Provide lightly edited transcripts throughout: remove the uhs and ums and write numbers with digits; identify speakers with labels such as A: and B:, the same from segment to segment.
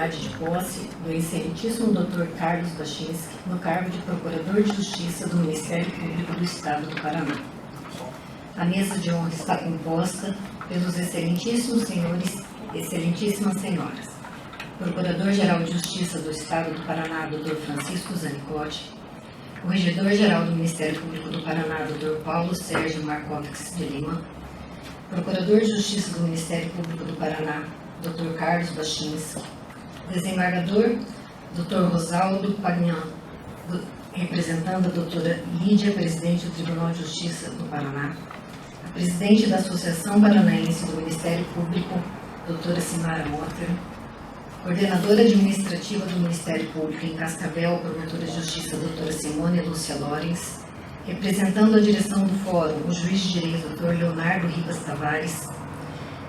A: solenidade de posse do excelentíssimo Dr. Carlos Bachinski no cargo de Procurador de Justiça do Ministério Público do Estado do Paraná. A mesa de honra está composta pelos excelentíssimos senhores e excelentíssimas senhoras: Procurador-Geral de Justiça do Estado do Paraná, Dr. Francisco Zanicotti; Corregedor-Geral do Ministério Público do Paraná, Dr. Paulo Sérgio Marcovix de Lima; Procurador de Justiça do Ministério Público do Paraná, Dr. Carlos Bachinski; Desembargador, Dr. Rosaldo Pagnan, representando a doutora Lídia, presidente do Tribunal de Justiça do Paraná; a presidente da Associação Paranaense do Ministério Público, doutora Simara Motter; coordenadora administrativa do Ministério Público em Cascavel, promotora de Justiça, doutora Simone Lúcia Lorenz; representando a direção do Fórum, o juiz de direito, Dr. Leonardo Ribas Tavares;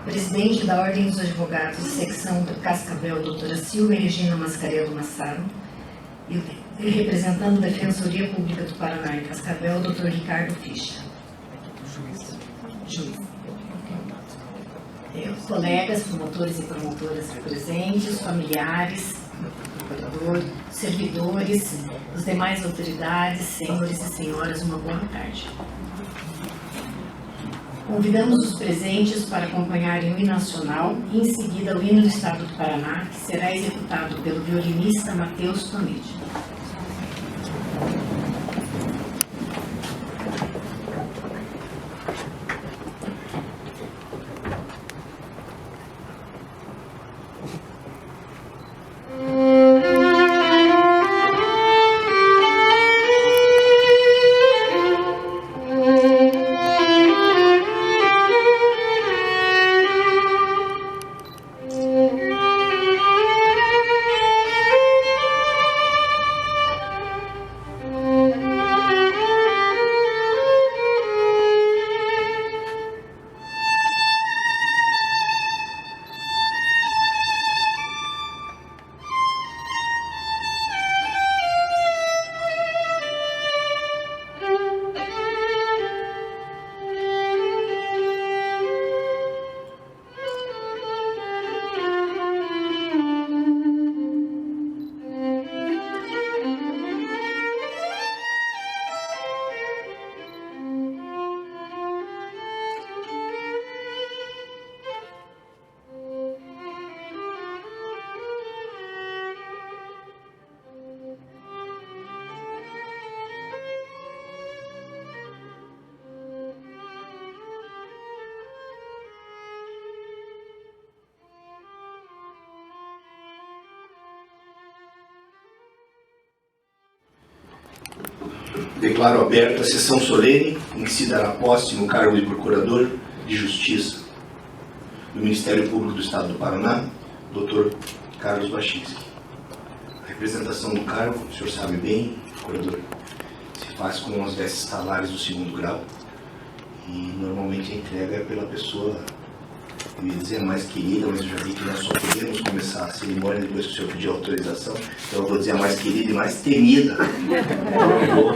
A: presidente da Ordem dos Advogados, secção do Cascavel, doutora Silvia Regina Mascarello Massaro; e representando a Defensoria Pública do Paraná em Cascavel, Dr. Ricardo Ficha. Juiz. Os colegas, promotores e promotoras presentes, familiares, procurador, servidores, os demais autoridades, senhores e senhoras, uma boa tarde. Convidamos os presentes para acompanharem o hino nacional e, em seguida, o hino do Estado do Paraná, que será executado pelo violinista Matheus Tomedi.
B: Declaro aberta a sessão solene em que se dará posse no cargo de Procurador de Justiça do Ministério Público do Estado do Paraná, Dr. Carlos Bachinski. A representação do cargo, o senhor sabe bem, Procurador, se faz com as vestes talares do 2º grau e normalmente a entrega é pela pessoa, eu ia dizer mais querida, mas eu já vi que nós só podemos começar a cerimônia depois que o senhor pedir autorização, então eu vou dizer a mais querida e mais temida. Vou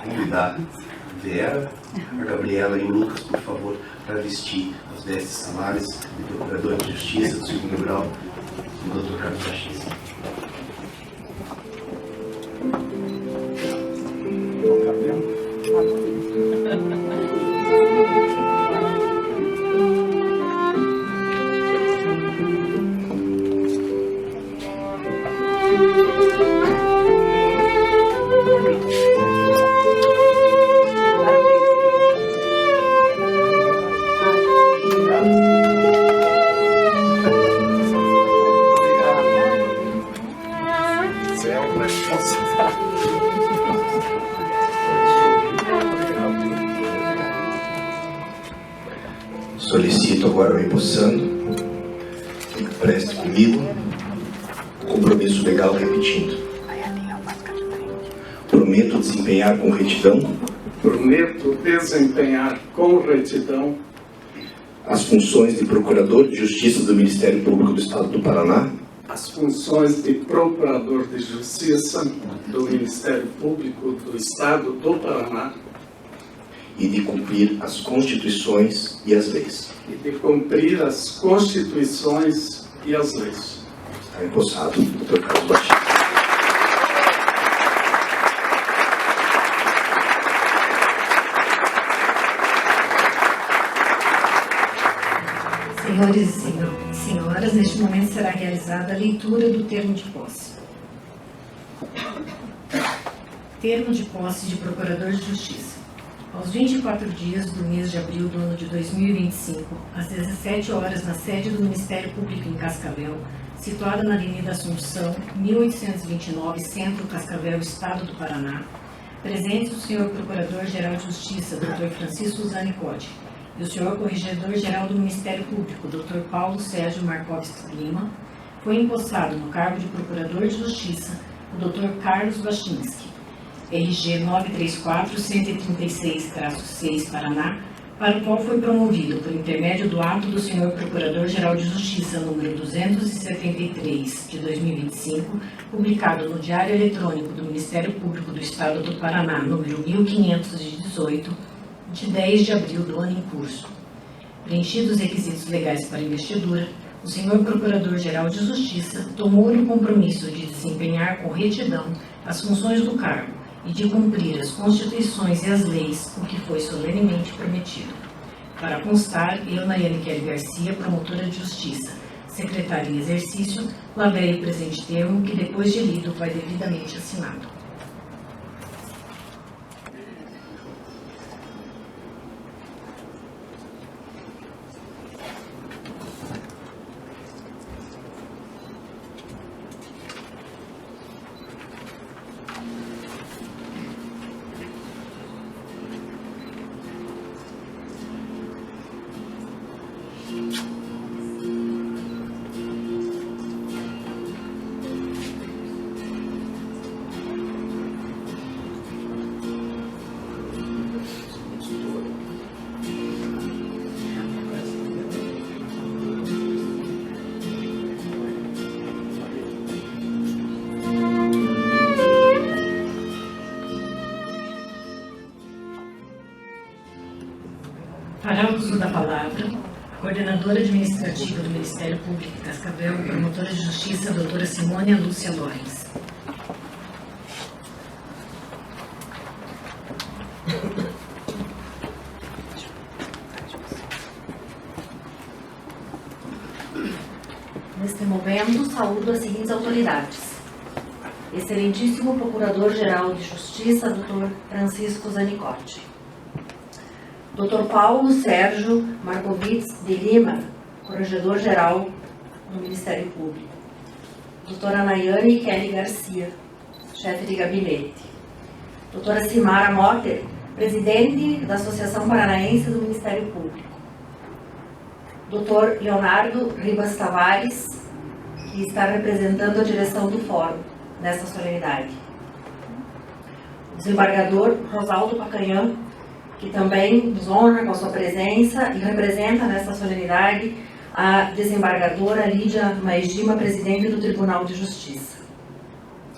B: convidar a Vera, a Gabriela e o Lucas, por favor, para vestir as vestes talares de Procurador de Justiça do 2º grau do Dr. Carlos Bachinski. Solicito agora o empossando que preste comigo o compromisso legal repetindo. Prometo desempenhar com retidão.
C: Prometo desempenhar com retidão
B: as funções de Procurador de Justiça do Ministério Público do Estado do Paraná.
C: As funções de Procurador de Justiça do Ministério Público do Estado do Paraná.
B: E de cumprir as Constituições e as leis.
C: E de cumprir as Constituições e as leis.
B: Está empossado o Dr. Carlos Baixinski.
A: Senhores e senhoras, neste momento será realizada a leitura do termo de posse. Termo de posse de Procurador de Justiça. Aos 24 dias do mês de abril do ano de 2025, às 17 horas, na sede do Ministério Público em Cascavel, situada na Avenida Assunção, 1829, Centro Cascavel, Estado do Paraná, presentes o senhor Procurador-Geral de Justiça, Dr. Francisco Zanicoti, e o senhor Corregedor-Geral do Ministério Público, Dr. Paulo Sérgio Markovski Lima, foi empossado no cargo de Procurador de Justiça o Dr. Carlos Baixinski, RG 934-136-6 Paraná, para o qual foi promovido por intermédio do ato do senhor Procurador-Geral de Justiça número 273 de 2025, publicado no Diário Eletrônico do Ministério Público do Estado do Paraná, número 1518, de 10 de abril do ano em curso. Preenchidos os requisitos legais para investidura, o senhor Procurador-Geral de Justiça tomou-lhe o compromisso de desempenhar com retidão as funções do cargo e de cumprir as constituições e as leis, o que foi solenemente prometido. Para constar, eu, Nayane Kelly Garcia, promotora de Justiça, secretária em exercício, lavrei o presente termo, que depois de lido vai devidamente assinado. Fará uso da palavra a coordenadora administrativa do Ministério Público de Cascavel e promotora de Justiça, a doutora Simônia Lúcia Lorenz.
D: Neste momento, saúdo as seguintes autoridades. Excelentíssimo Procurador-Geral de Justiça, Dr. Francisco Zanicoti. Dr. Paulo Sérgio Markovski de Lima, Corregedor-Geral do Ministério Público. Doutora Nayane Kelly Garcia, chefe de gabinete. Doutora Simara Motter, presidente da Associação Paranaense do Ministério Público. Dr. Leonardo Ribas Tavares, que está representando a direção do fórum nessa solenidade. O desembargador Rosaldo Pacanhã, que também nos honra com a sua presença e representa nessa solenidade a desembargadora Lídia Maegima, presidente do Tribunal de Justiça.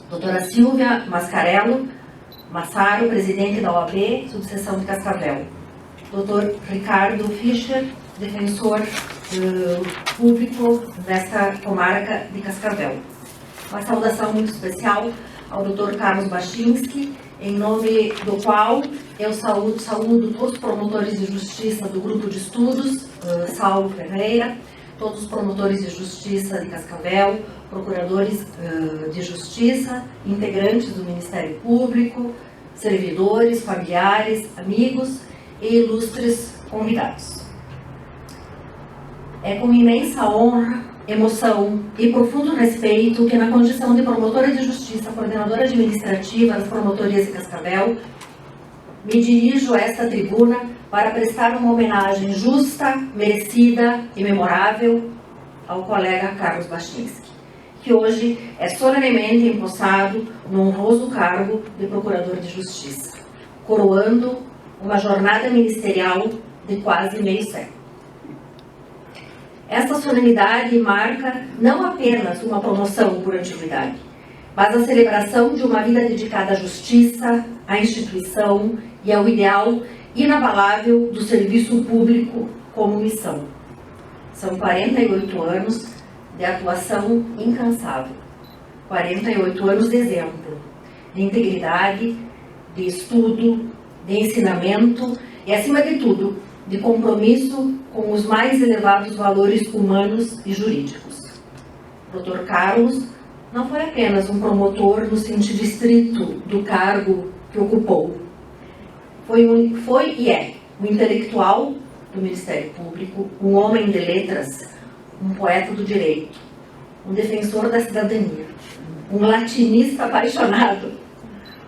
D: Doutora Silvia Mascarello Massaro, presidente da OAB, subseção de Cascavel. Doutor Ricardo Fischer, defensor público desta comarca de Cascavel. Uma saudação muito especial ao Dr. Carlos Baixinski, em nome do qual eu saúdo todos os promotores de justiça do Grupo de Estudos, Saulo Ferreira, todos os promotores de justiça de Cascavel, procuradores de justiça, integrantes do Ministério Público, servidores, familiares, amigos e ilustres convidados. É com imensa honra, emoção e profundo respeito que, na condição de promotora de justiça, coordenadora administrativa das promotorias de Cascavel, me dirijo a esta tribuna para prestar uma homenagem justa, merecida e memorável ao colega Carlos Baixinski, que hoje é solenemente empossado no honroso cargo de Procurador de Justiça, coroando uma jornada ministerial de quase meio século. Esta solenidade marca não apenas uma promoção por antiguidade, mas a celebração de uma vida dedicada à justiça, à instituição e ao ideal inabalável do serviço público como missão. São 48 anos de atuação incansável. 48 anos de exemplo, de integridade, de estudo, de ensinamento e, acima de tudo, de compromisso com os mais elevados valores humanos e jurídicos. Dr. Carlos não foi apenas um promotor no sentido estrito do cargo que ocupou. Foi e é um intelectual do Ministério Público, um homem de letras, um poeta do direito, um defensor da cidadania, um latinista apaixonado,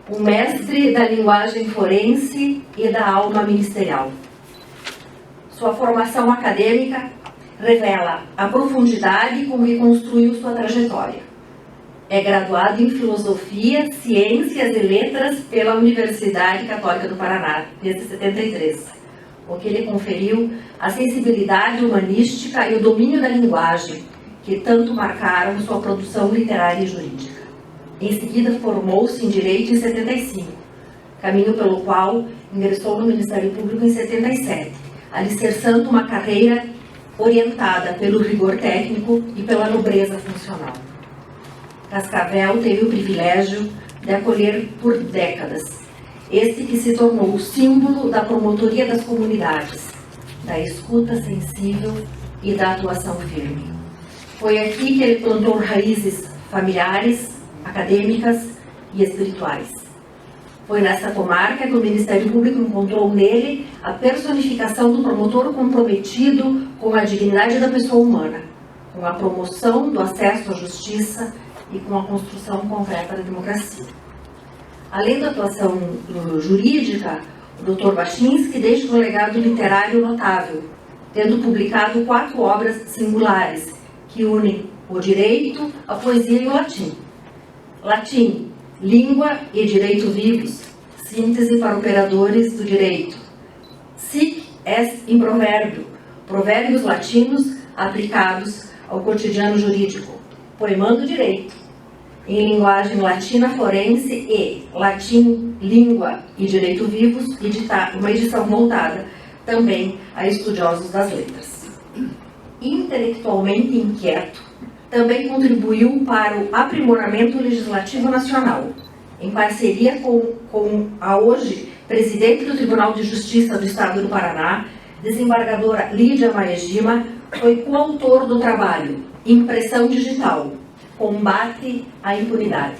D: um mestre da linguagem forense e da alma ministerial. Sua formação acadêmica revela a profundidade com que construiu sua trajetória. É graduado em Filosofia, Ciências e Letras pela Universidade Católica do Paraná, desde 73, o que lhe conferiu a sensibilidade humanística e o domínio da linguagem, que tanto marcaram sua produção literária e jurídica. Em seguida, formou-se em Direito em 75, caminho pelo qual ingressou no Ministério Público em 77, alicerçando uma carreira orientada pelo rigor técnico e pela nobreza funcional. Cascavel teve o privilégio de acolher por décadas este que se tornou o símbolo da promotoria das comunidades, da escuta sensível e da atuação firme. Foi aqui que ele plantou raízes familiares, acadêmicas e espirituais. Foi nessa comarca que o Ministério Público encontrou nele a personificação do promotor comprometido com a dignidade da pessoa humana, com a promoção do acesso à justiça e com a construção concreta da democracia. Além da atuação jurídica, o Dr. Baczynski deixa um legado literário notável, tendo publicado 4 obras singulares que unem o direito, a poesia e o latim. Latim, língua e direito vivos, síntese para operadores do direito. Sic est in provérbio, provérbios latinos aplicados ao cotidiano jurídico, poemando direito, em linguagem latina forense e latim, língua e direito vivos, uma edição voltada também a estudiosos das letras. Intelectualmente inquieto, também contribuiu para o aprimoramento legislativo nacional, em parceria com a hoje presidente do Tribunal de Justiça do Estado do Paraná, desembargadora Lídia Maegima, foi coautor do trabalho Impressão Digital, Combate à Impunidade,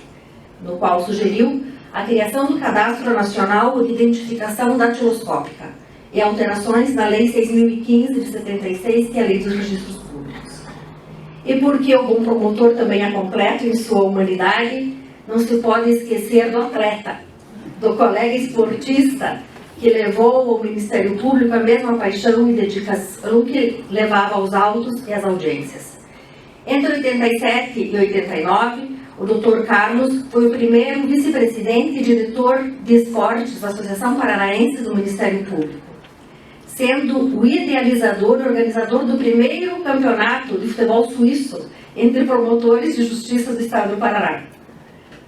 D: no qual sugeriu a criação do Cadastro Nacional de Identificação Datiloscópica e alterações na Lei 6.015 de 76, que é a Lei dos Registros Públicos. E porque o bom promotor também é completo em sua humanidade, não se pode esquecer do atleta, do colega esportista que levou ao Ministério Público a mesma paixão e dedicação que levava aos autos e às audiências. Entre 87 e 89, o Dr. Carlos foi o primeiro vice-presidente e diretor de esportes da Associação Paranaense do Ministério Público, sendo o idealizador e organizador do primeiro campeonato de futebol suíço entre promotores de justiça do Estado do Paraná.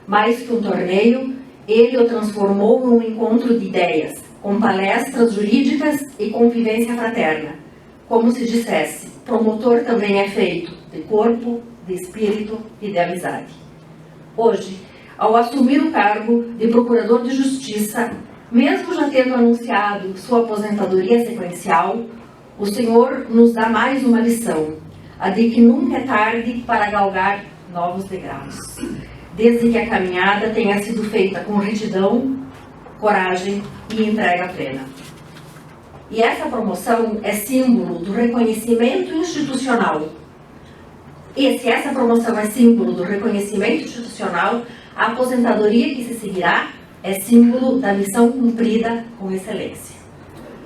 D: Mais que um torneio, ele o transformou em um encontro de ideias, com palestras jurídicas e convivência fraterna. Como se dissesse, promotor também é feito de corpo, de espírito e de amizade. Hoje, ao assumir o cargo de Procurador de Justiça, mesmo já tendo anunciado sua aposentadoria sequencial, o senhor nos dá mais uma lição, a de que nunca é tarde para galgar novos degraus, desde que a caminhada tenha sido feita com retidão, coragem e entrega plena. E essa promoção é símbolo do reconhecimento institucional. E se essa promoção é símbolo do reconhecimento institucional, a aposentadoria que se seguirá é símbolo da missão cumprida com excelência.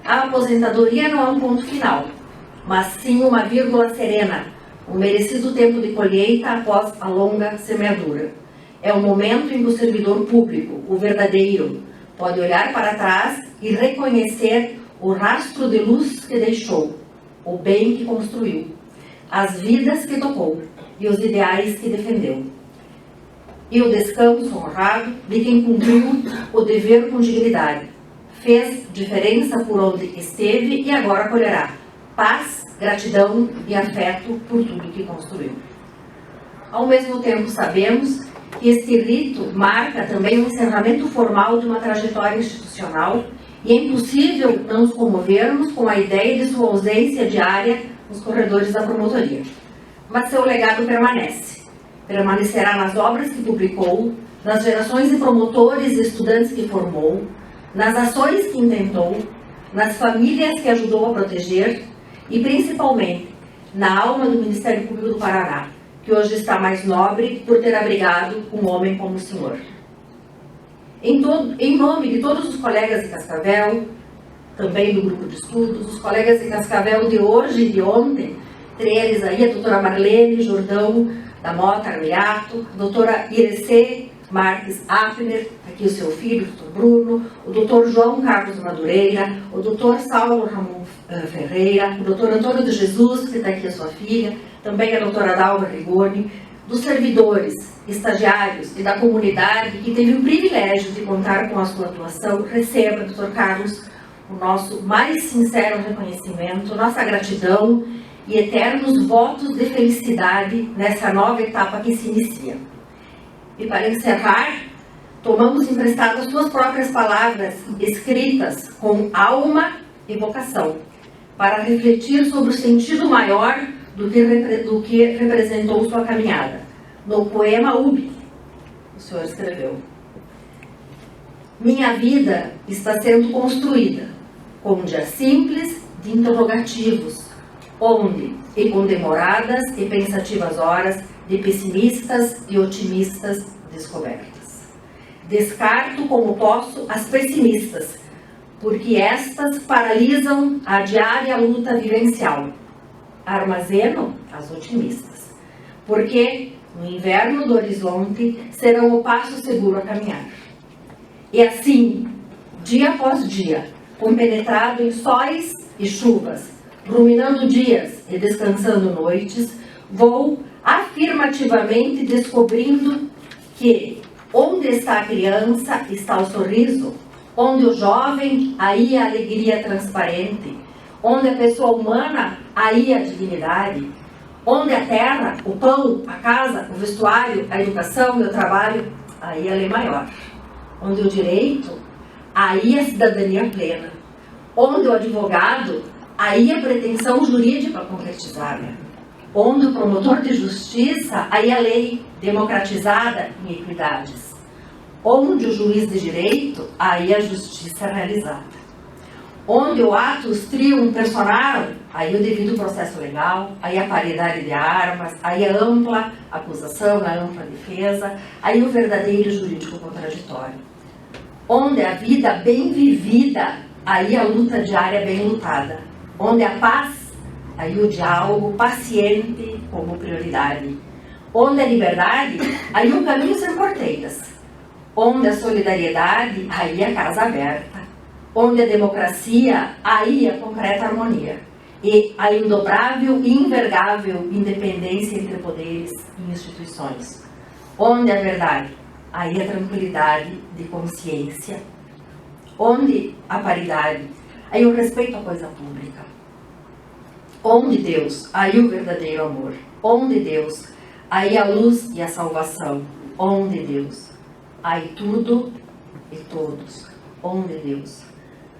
D: A aposentadoria não é um ponto final, mas sim uma vírgula serena, um merecido tempo de colheita após a longa semeadura. É o momento em que o servidor público, o verdadeiro, pode olhar para trás e reconhecer o rastro de luz que deixou, o bem que construiu, as vidas que tocou e os ideais que defendeu. E o descanso honrado de quem cumpriu o dever com dignidade, fez diferença por onde esteve e agora colherá paz, gratidão e afeto por tudo que construiu. Ao mesmo tempo, sabemos que este rito marca também o encerramento formal de uma trajetória institucional e é impossível não nos comovermos com a ideia de sua ausência diária nos corredores da promotoria. Mas seu legado permanecerá nas obras que publicou, nas gerações de promotores e estudantes que formou, nas ações que intentou, nas famílias que ajudou a proteger e, principalmente, na alma do Ministério Público do Paraná, que hoje está mais nobre por ter abrigado um homem como o senhor. Em nome de todos os colegas de Cascavel, também do grupo de estudos, os colegas de Cascavel de hoje e de ontem, entre eles aí a doutora Marlene Jordão da Mota Armiliato, a doutora Irecê Marques Afner, aqui o seu filho, o doutor Bruno, o doutor João Carlos Madureira, o doutor Saulo Ramon Ferreira, o doutor Antônio de Jesus, que está aqui a sua filha, também a doutora Dalva Rigoni, dos servidores, estagiários e da comunidade que teve o privilégio de contar com a sua atuação, receba, doutor Carlos, o nosso mais sincero reconhecimento, nossa gratidão e eternos votos de felicidade nessa nova etapa que se inicia. E para encerrar, tomamos emprestado as suas próprias palavras, escritas com alma e vocação, para refletir sobre o sentido maior do que representou sua caminhada. No poema Ubi, o senhor escreveu: minha vida está sendo construída com um dia simples de interrogativos, onde, e com demoradas e pensativas horas, de pessimistas e otimistas descobertas. Descarto como posso as pessimistas, porque estas paralisam a diária luta vivencial. Armazeno as otimistas, porque no inverno do horizonte serão o passo seguro a caminhar. E assim, dia após dia, compenetrado em sóis e chuvas, ruminando dias e descansando noites, vou afirmativamente descobrindo que onde está a criança está o sorriso, onde o jovem, aí a alegria transparente, onde a pessoa humana, aí a dignidade, onde a terra, o pão, a casa, o vestuário, a educação e o trabalho, aí a lei maior, onde o direito, aí a cidadania plena, onde o advogado, aí a pretensão jurídica concretizada, onde o promotor de justiça, aí a lei democratizada em equidades, onde o juiz de direito, aí a justiça realizada, onde o atos trium personarum, aí o devido processo legal, aí a paridade de armas, aí a ampla acusação, a ampla defesa, aí o verdadeiro jurídico contraditório, onde a vida bem vivida, aí a luta diária bem lutada, onde a paz, aí o diálogo paciente como prioridade, onde a liberdade, aí o caminho sem porteiras, onde a solidariedade, aí a casa aberta, onde a democracia, aí a concreta harmonia, e a indobrável e invergável independência entre poderes e instituições, onde a verdade, aí a tranquilidade de consciência, onde a paridade, aí o respeito à coisa pública, onde Deus, aí o verdadeiro amor, onde Deus, aí a luz e a salvação, onde Deus, aí tudo e todos, onde Deus,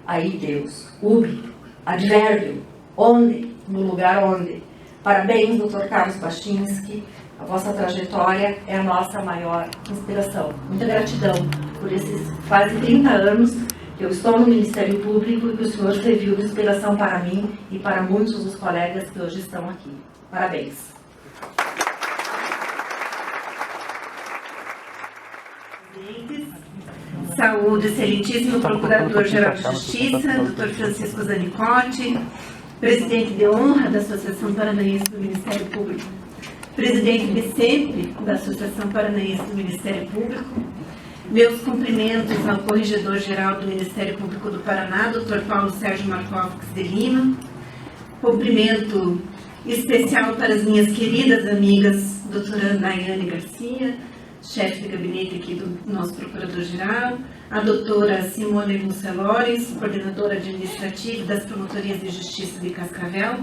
D: aí Deus, ubi, advérbio, onde, no lugar onde. Parabéns, Dr. Carlos Baczynski, a vossa trajetória é a nossa maior inspiração. Muita gratidão por esses quase 30 anos que eu estou no Ministério Público e que o senhor serviu de inspiração para mim e para muitos dos colegas que hoje estão aqui. Parabéns.
E: Saúde, excelentíssimo Procurador-Geral de Justiça, Dr. Francisco Zanicotti, presidente de honra da Associação Paranaense do Ministério Público, presidente de sempre da Associação Paranaense do Ministério Público, meus cumprimentos ao Corregedor-Geral do Ministério Público do Paraná, Dr. Paulo Sérgio Marcovix de Lima, cumprimento especial para as minhas queridas amigas, doutora Nayane Garcia, chefe de gabinete aqui do nosso Procurador-Geral, a doutora Simone Musselores, coordenadora administrativa das Promotorias de Justiça de Cascavel,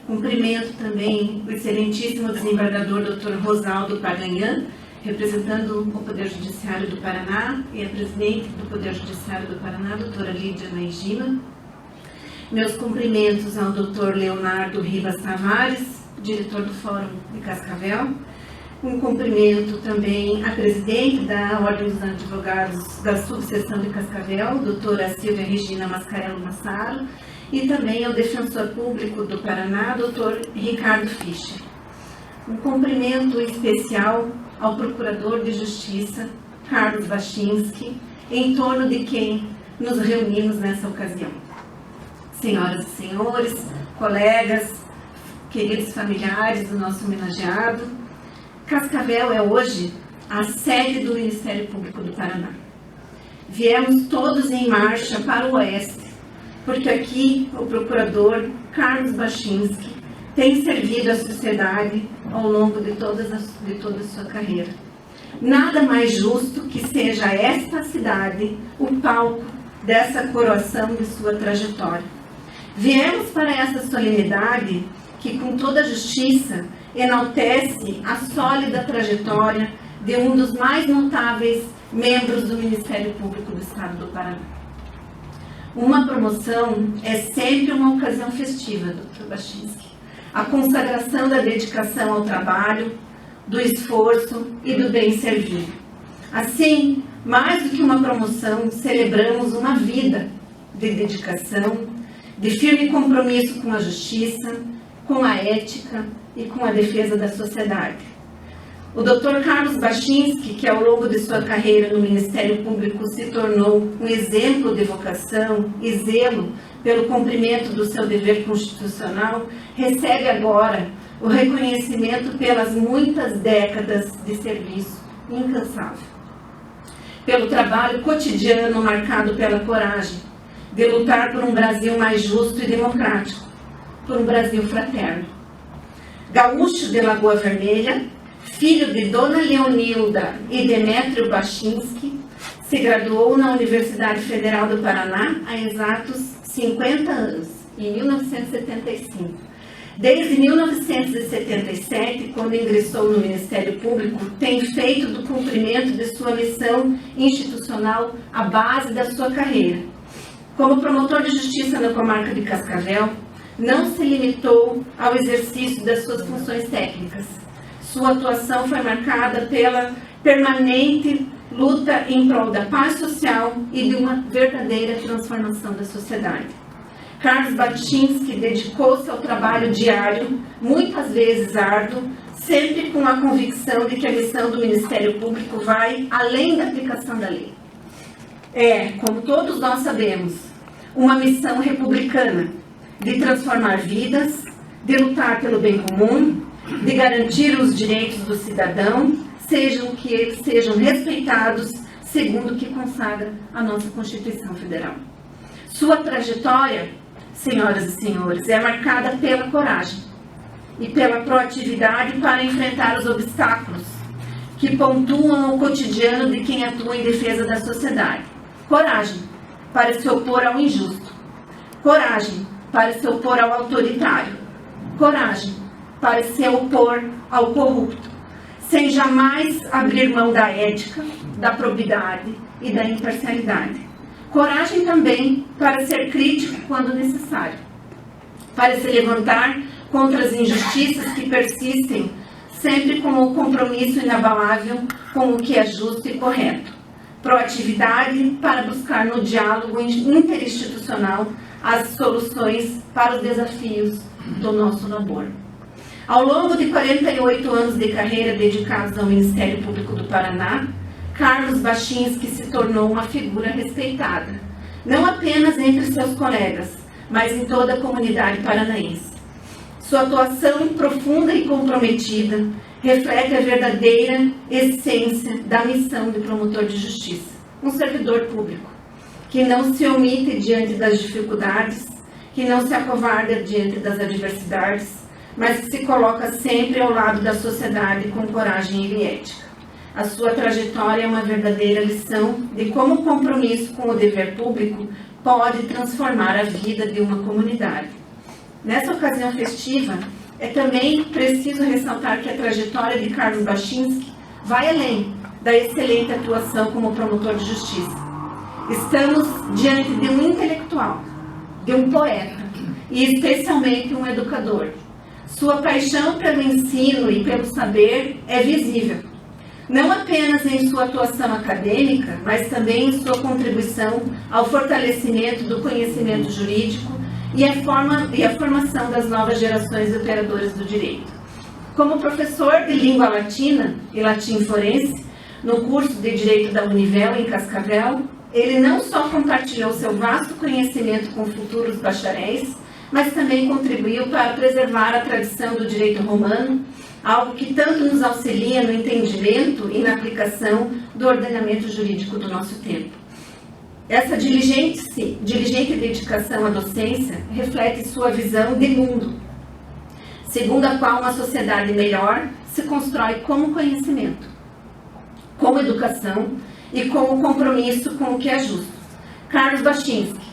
E: Cumprimento também o excelentíssimo desembargador Dr. Rosaldo Paganhan, representando o Poder Judiciário do Paraná, e a presidente do Poder Judiciário do Paraná, doutora Lídia Naijima. Meus cumprimentos ao Dr. Leonardo Rivas Tavares, diretor do Fórum de Cascavel. Um cumprimento também à presidente da Ordem dos Advogados da Subseção de Cascavel, doutora Silvia Regina Mascarello Massaro, e também ao defensor público do Paraná, doutor Ricardo Fischer. Um cumprimento especial ao Procurador de Justiça, Carlos Baczynski, em torno de quem nos reunimos nessa ocasião. Senhoras e senhores, colegas, queridos familiares do nosso homenageado, Cascavel é hoje a sede do Ministério Público do Paraná. Viemos todos em marcha para o oeste, porque aqui o procurador Carlos Baczynski tem servido a sociedade ao longo de toda a sua carreira. Nada mais justo que seja esta cidade o palco dessa coroação de sua trajetória. Viemos para essa solenidade que, com toda a justiça, enaltece a sólida trajetória de um dos mais notáveis membros do Ministério Público do Estado do Paraná. Uma promoção é sempre uma ocasião festiva, Dr. Baczynski. A consagração da dedicação ao trabalho, do esforço e do bem servido. Assim, mais do que uma promoção, celebramos uma vida de dedicação, de firme compromisso com a justiça, com a ética e com a defesa da sociedade. O Dr. Carlos Baczynski, que ao longo de sua carreira no Ministério Público se tornou um exemplo de vocação e zelo pelo cumprimento do seu dever constitucional, recebe agora o reconhecimento pelas muitas décadas de serviço incansável. Pelo trabalho cotidiano marcado pela coragem de lutar por um Brasil mais justo e democrático, por um Brasil fraterno. Gaúcho de Lagoa Vermelha, filho de Dona Leonilda e Demétrio Baczynski, se graduou na Universidade Federal do Paraná há exatos 50 anos, em 1975. Desde 1977, quando ingressou no Ministério Público, tem feito do cumprimento de sua missão institucional a base da sua carreira. Como promotor de justiça na comarca de Cascavel, não se limitou ao exercício das suas funções técnicas. Sua atuação foi marcada pela permanente luta em prol da paz social e de uma verdadeira transformação da sociedade. Carlos Baczynski dedicou-se ao trabalho diário, muitas vezes árduo, sempre com a convicção de que a missão do Ministério Público vai além da aplicação da lei. É, como todos nós sabemos, uma missão republicana de transformar vidas, de lutar pelo bem comum, de garantir os direitos do cidadão, sejam que eles sejam respeitados segundo o que consagra a nossa Constituição Federal. Sua trajetória, senhoras e senhores, é marcada pela coragem e pela proatividade para enfrentar os obstáculos que pontuam o cotidiano de quem atua em defesa da sociedade. Coragem para se opor ao injusto. Coragem para se opor ao autoritário. Coragem para se opor ao corrupto, sem jamais abrir mão da ética, da probidade e da imparcialidade. Coragem também para ser crítico quando necessário, para se levantar contra as injustiças que persistem, sempre com o compromisso inabalável com o que é justo e correto. Proatividade para buscar no diálogo interinstitucional as soluções para os desafios do nosso labor. Ao longo de 48 anos de carreira dedicados ao Ministério Público do Paraná, Carlos Baczynski se tornou uma figura respeitada, não apenas entre seus colegas, mas em toda a comunidade paranaense. Sua atuação profunda e comprometida reflete a verdadeira essência da missão de promotor de justiça, um servidor público, que não se omite diante das dificuldades, que não se acovarda diante das adversidades, mas que se coloca sempre ao lado da sociedade com coragem e ética. A sua trajetória é uma verdadeira lição de como o compromisso com o dever público pode transformar a vida de uma comunidade. nessa ocasião festiva, é também preciso ressaltar que a trajetória de Carlos Baczynski vai além da excelente atuação como promotor de justiça. Estamos diante de um intelectual, de um poeta e especialmente um educador. Sua paixão pelo ensino e pelo saber é visível, não apenas em sua atuação acadêmica, mas também em sua contribuição ao fortalecimento do conhecimento jurídico e a formação das novas gerações de operadores do direito. Como professor de língua latina e latim forense, no curso de Direito da Univel, em Cascavel, ele não só compartilhou seu vasto conhecimento com futuros bacharéis, mas também contribuiu para preservar a tradição do direito romano, algo que tanto nos auxilia no entendimento e na aplicação do ordenamento jurídico do nosso tempo. Essa diligente dedicação à docência reflete sua visão de mundo, segundo a qual uma sociedade melhor se constrói com conhecimento, com educação e com o compromisso com o que é justo. Carlos Baczynski,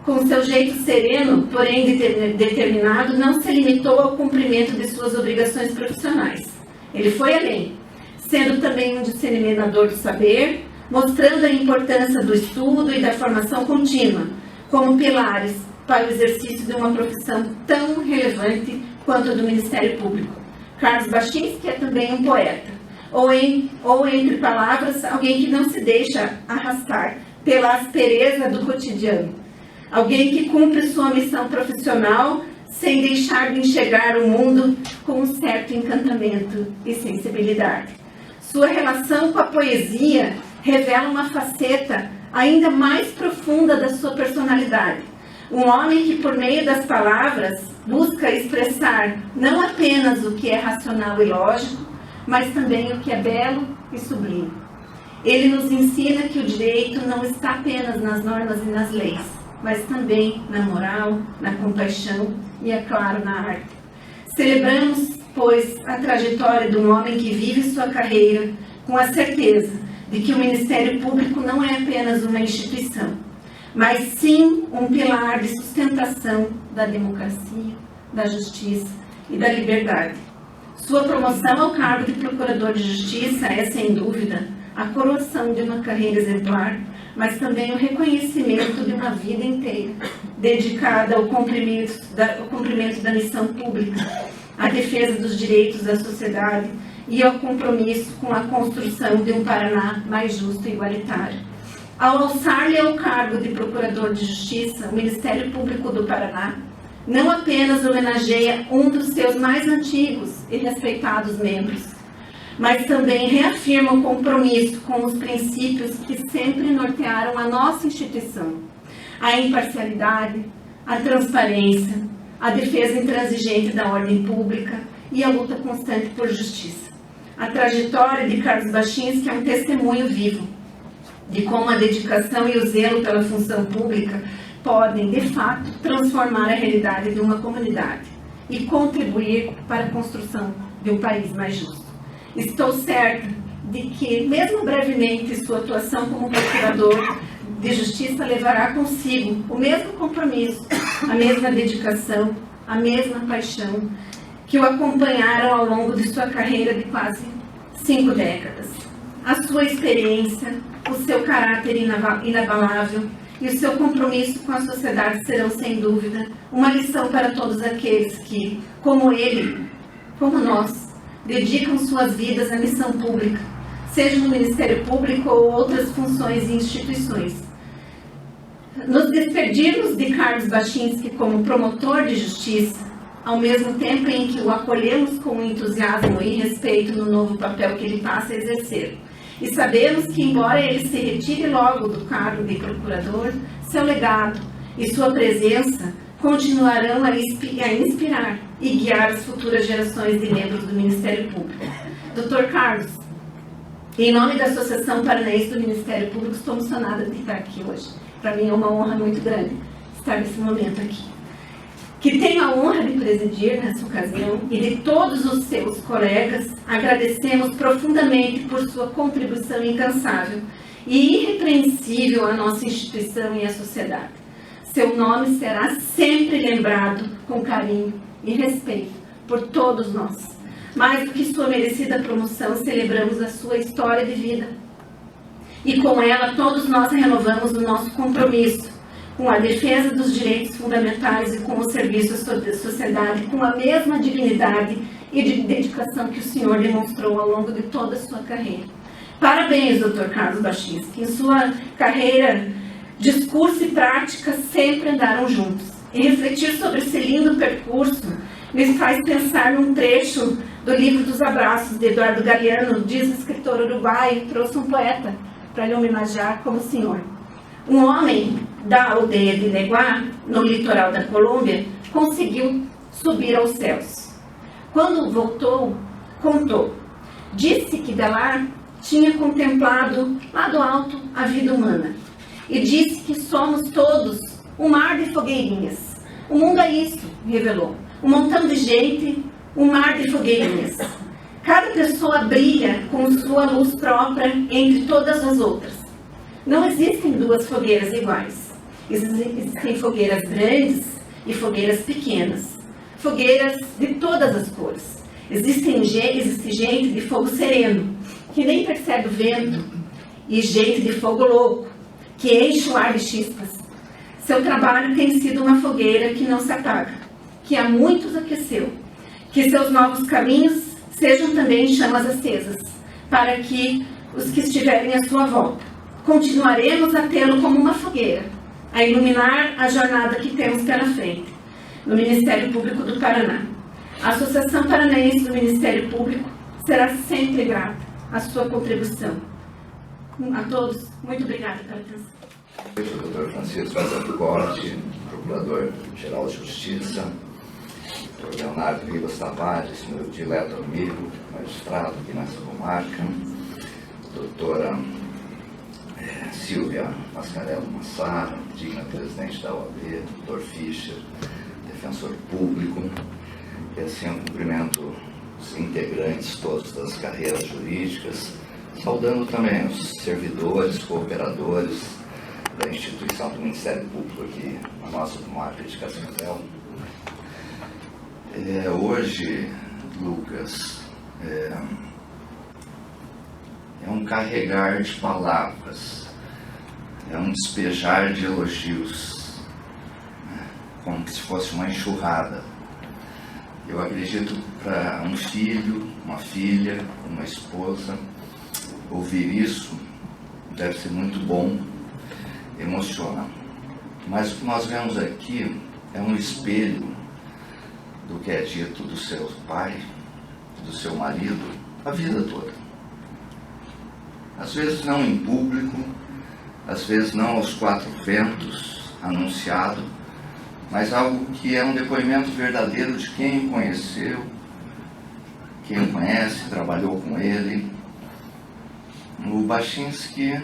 E: com seu jeito sereno, porém determinado, não se limitou ao cumprimento de suas obrigações profissionais. Ele foi além, sendo também um disseminador do saber, mostrando a importância do estudo e da formação contínua, como pilares para o exercício de uma profissão tão relevante quanto a do Ministério Público. Carlos Baczynski é também um poeta, ou entre palavras, alguém que não se deixa arrastar pela aspereza do cotidiano, alguém que cumpre sua missão profissional sem deixar de enxergar o mundo com um certo encantamento e sensibilidade. Sua relação com a poesia revela uma faceta ainda mais profunda da sua personalidade. Um homem que, por meio das palavras, busca expressar não apenas o que é racional e lógico, mas também o que é belo e sublime. Ele nos ensina que o direito não está apenas nas normas e nas leis, mas também na moral, na compaixão e, é claro, na arte. Celebramos, pois, a trajetória de um homem que vive sua carreira com a certeza de que o Ministério Público não é apenas uma instituição, mas sim um pilar de sustentação da democracia, da justiça e da liberdade. Sua promoção ao cargo de Procurador de Justiça é, sem dúvida, a coroação de uma carreira exemplar, mas também o reconhecimento de uma vida inteira dedicada ao cumprimento da missão pública, à defesa dos direitos da sociedade e ao compromisso com a construção de um Paraná mais justo e igualitário. Ao alçar-lhe ao cargo de Procurador de Justiça, o Ministério Público do Paraná não apenas homenageia um dos seus mais antigos e respeitados membros, mas também reafirma o compromisso com os princípios que sempre nortearam a nossa instituição: a imparcialidade, a transparência, a defesa intransigente da ordem pública e a luta constante por justiça. A trajetória de Carlos Baczynski é um testemunho vivo de como a dedicação e o zelo pela função pública podem, de fato, transformar a realidade de uma comunidade e contribuir para a construção de um país mais justo. Estou certa de que, mesmo brevemente, sua atuação como procurador de justiça levará consigo o mesmo compromisso, a mesma dedicação, a mesma paixão que o acompanharam ao longo de sua carreira de quase 5 décadas. A sua experiência, o seu caráter inabalável e o seu compromisso com a sociedade serão, sem dúvida, uma lição para todos aqueles que, como ele, como nós, dedicam suas vidas à missão pública, seja no Ministério Público ou outras funções e instituições. Nos despedirmos de Carlos Baczynski como promotor de justiça, ao mesmo tempo em que o acolhemos com entusiasmo e respeito no novo papel que ele passa a exercer, e sabemos que, embora ele se retire logo do cargo de procurador, seu legado e sua presença continuarão a inspirar e guiar as futuras gerações de membros do Ministério Público. Dr. Carlos, em nome da Associação Paranaense do Ministério Público, estou emocionada de estar aqui hoje. Para mim é uma honra muito grande estar nesse momento aqui. Que tenho a honra de presidir nessa ocasião e de todos os seus colegas, agradecemos profundamente por sua contribuição incansável e irrepreensível à nossa instituição e à sociedade. Seu nome será sempre lembrado com carinho e respeito por todos nós. Mais do que sua merecida promoção, celebramos a sua história de vida. E com ela, todos nós renovamos o nosso compromisso com a defesa dos direitos fundamentais e com o serviço à sociedade com a mesma dignidade e de dedicação que o senhor demonstrou ao longo de toda a sua carreira. Parabéns, Dr. Carlos Baczynski. Em sua carreira, discurso e prática sempre andaram juntos. E refletir sobre esse lindo percurso me faz pensar num trecho do livro dos Abraços, de Eduardo Galeano, diz o escritor uruguaio, trouxe um poeta para lhe homenagear como senhor. Um homem da aldeia de Neguá, no litoral da Colômbia, conseguiu subir aos céus. Quando voltou, contou. Disse que de lá tinha contemplado lá do alto a vida humana. E disse que somos todos um mar de fogueirinhas. O mundo é isso, revelou. Um montão de gente, um mar de fogueirinhas. Cada pessoa brilha com sua luz própria entre todas as outras. Não existem duas fogueiras iguais. Existem fogueiras grandes e fogueiras pequenas. Fogueiras de todas as cores. Existe gente de fogo sereno, que nem percebe o vento, e gente de fogo louco, que enche o ar de chispas. Seu trabalho tem sido uma fogueira que não se apaga, que a muitos aqueceu. Que seus novos caminhos sejam também chamas acesas, para que os que estiverem à sua volta. Continuaremos a tê-lo como uma fogueira, a iluminar a jornada que temos pela frente, no Ministério Público do Paraná. A Associação Paranaense do Ministério Público será sempre grata à sua contribuição. A todos, muito obrigada pela atenção.
F: Dr. Francisco Casato Corte, Procurador-Geral de Justiça, Dr. Leonardo Ribas Tavares, meu dileto amigo, magistrado aqui nessa comarca, doutora Silvia Mascarello Massara, digna presidente da OAB, Dr. Fischer, defensor público, e assim eu cumprimento os integrantes todos das carreiras jurídicas, saudando também os servidores, cooperadores da instituição do Ministério Público aqui na nossa comarca de Cascavel. Hoje, Lucas, é um carregar de palavras, é um despejar de elogios, como se fosse uma enxurrada. Eu acredito para um filho, uma filha, uma esposa, ouvir isso deve ser muito bom, emociona. Mas o que nós vemos aqui é um espelho do que é dito do seu pai, do seu marido, a vida toda. Às vezes não em público, às vezes não aos quatro ventos anunciado, mas algo que é um depoimento verdadeiro de quem o conheceu, quem o conhece, trabalhou com ele. O Baczynski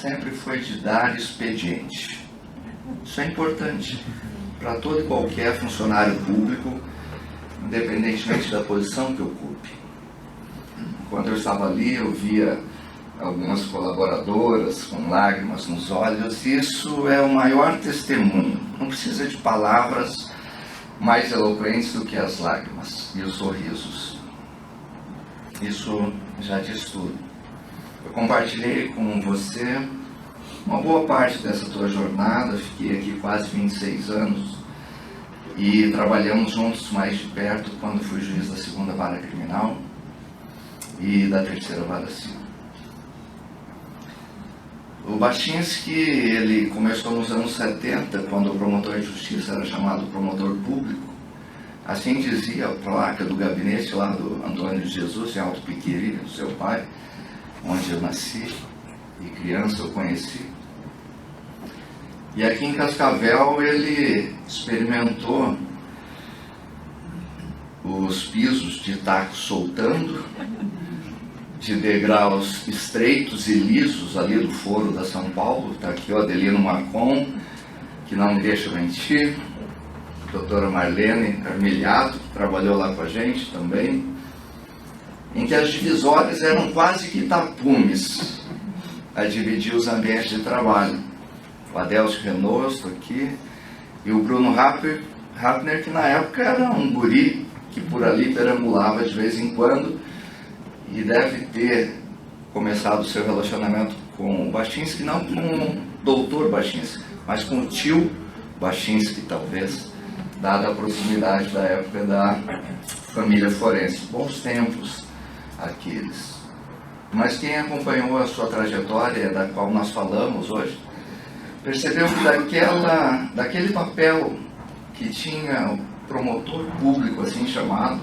F: sempre foi de dar expediente. Isso é importante para todo e qualquer funcionário público, independentemente da posição que ocupe. Quando eu estava ali, eu via algumas colaboradoras com lágrimas nos olhos. Isso é o maior testemunho. Não precisa de palavras mais eloquentes do que as lágrimas e os sorrisos. Isso já diz tudo. Eu compartilhei com você uma boa parte dessa tua jornada, fiquei aqui quase 26 anos e trabalhamos juntos mais de perto quando fui juiz da 2ª Vara Criminal e da 3ª Vara Civil. O Baczynski, ele começou nos anos 70, quando o promotor de justiça era chamado promotor público. Assim dizia a placa do gabinete lá do Antônio de Jesus, em Alto Piquiri, do seu pai, onde eu nasci e criança eu conheci. E aqui em Cascavel ele experimentou os pisos de taco soltando, de degraus estreitos e lisos ali do Foro da São Paulo. Está aqui o Adelino Marcon, que não me deixa mentir, a doutora Marlene Carmilhato, que trabalhou lá com a gente também, em que as divisórias eram quase que tapumes a dividir os ambientes de trabalho. O Adelcio Renosto aqui, E o Bruno Hafner, que na época era um guri que por ali perambulava de vez em quando e deve ter começado o seu relacionamento com o Baczynski, não com o doutor Baczynski, mas com o tio Baczynski, talvez, dada a proximidade da época da família forense. Bons tempos aqueles. Mas quem acompanhou a sua trajetória, da qual nós falamos hoje, percebeu que daquele papel que tinha o promotor público, assim chamado,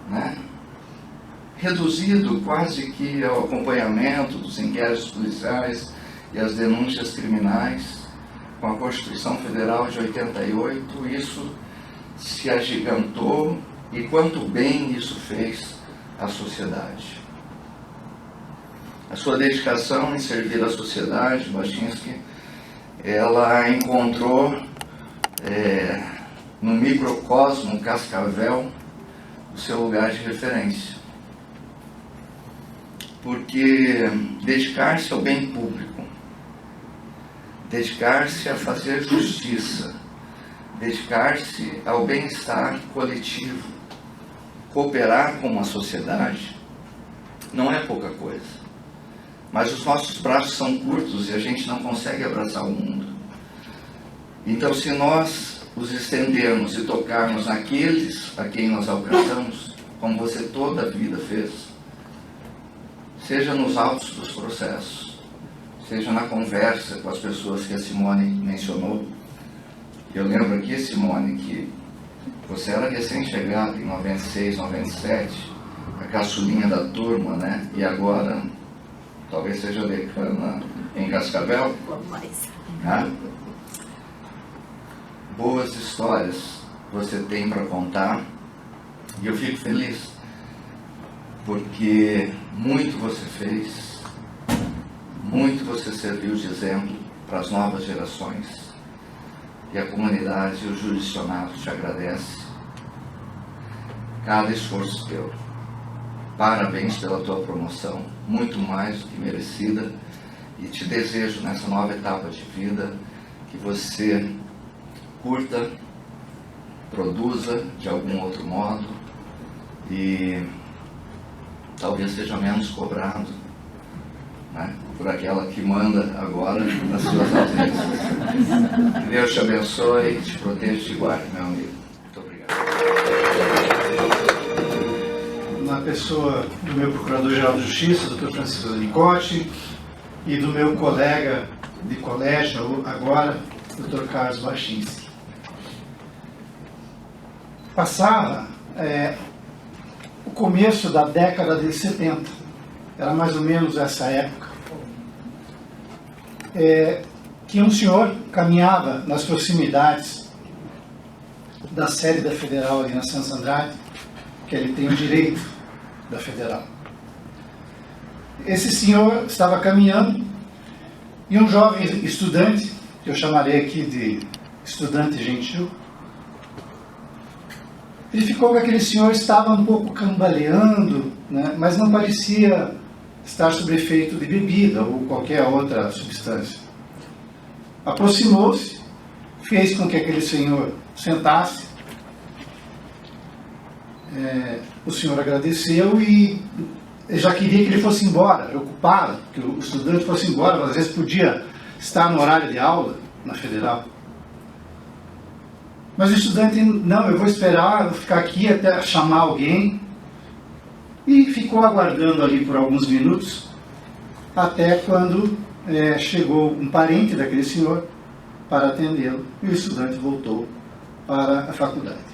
F: né, reduzido quase que ao acompanhamento dos inquéritos policiais e as denúncias criminais, com a Constituição Federal de 88, isso se agigantou e quanto bem isso fez à sociedade. A sua dedicação em servir a sociedade, Baczynski, ela encontrou no microcosmo Cascavel o seu lugar de referência. Porque dedicar-se ao bem público, dedicar-se a fazer justiça, dedicar-se ao bem-estar coletivo, cooperar com uma sociedade, não é pouca coisa. Mas os nossos braços são curtos e a gente não consegue abraçar o mundo. Então, se nós os estendermos e tocarmos naqueles a quem nós alcançamos, como você toda a vida fez, seja nos autos dos processos, seja na conversa com as pessoas que a Simone mencionou. Eu lembro aqui, Simone, que você era recém-chegada em 96, 97, a caçulinha da turma, né? E agora, talvez seja decana em Cascavel. Né? Boas histórias você tem para contar e eu fico feliz porque muito você fez, muito você serviu de exemplo para as novas gerações e a comunidade e o jurisdicionado te agradece cada esforço teu. Parabéns pela tua promoção, muito mais do que merecida, e te desejo nessa nova etapa de vida que você curta, produza de algum outro modo e talvez seja menos cobrado, né, por aquela que manda agora nas suas ausências. Que Deus te abençoe, te proteja e te guarde, meu amigo. Muito obrigado.
G: Na pessoa do meu Procurador-Geral de Justiça, Dr. Francisco Zanicotti, e do meu colega de colégio agora, Dr. Carlos Baczynski. Passava o começo da década de 70, era mais ou menos essa época, que um senhor caminhava nas proximidades da sede da Federal ali na Santos Andrade, que ele tem o direito da Federal. Esse senhor estava caminhando e um jovem estudante, que eu chamarei aqui de estudante gentil, verificou que aquele senhor estava um pouco cambaleando, né, mas não parecia estar sob efeito de bebida ou qualquer outra substância. Aproximou-se, fez com que aquele senhor sentasse. O senhor agradeceu e já queria que ele fosse embora, preocupado que o estudante fosse embora, mas às vezes podia estar no horário de aula na Federal. Mas o estudante, não, eu vou esperar, vou ficar aqui até chamar alguém. E ficou aguardando ali por alguns minutos, até quando chegou um parente daquele senhor para atendê-lo, e o estudante voltou para a faculdade.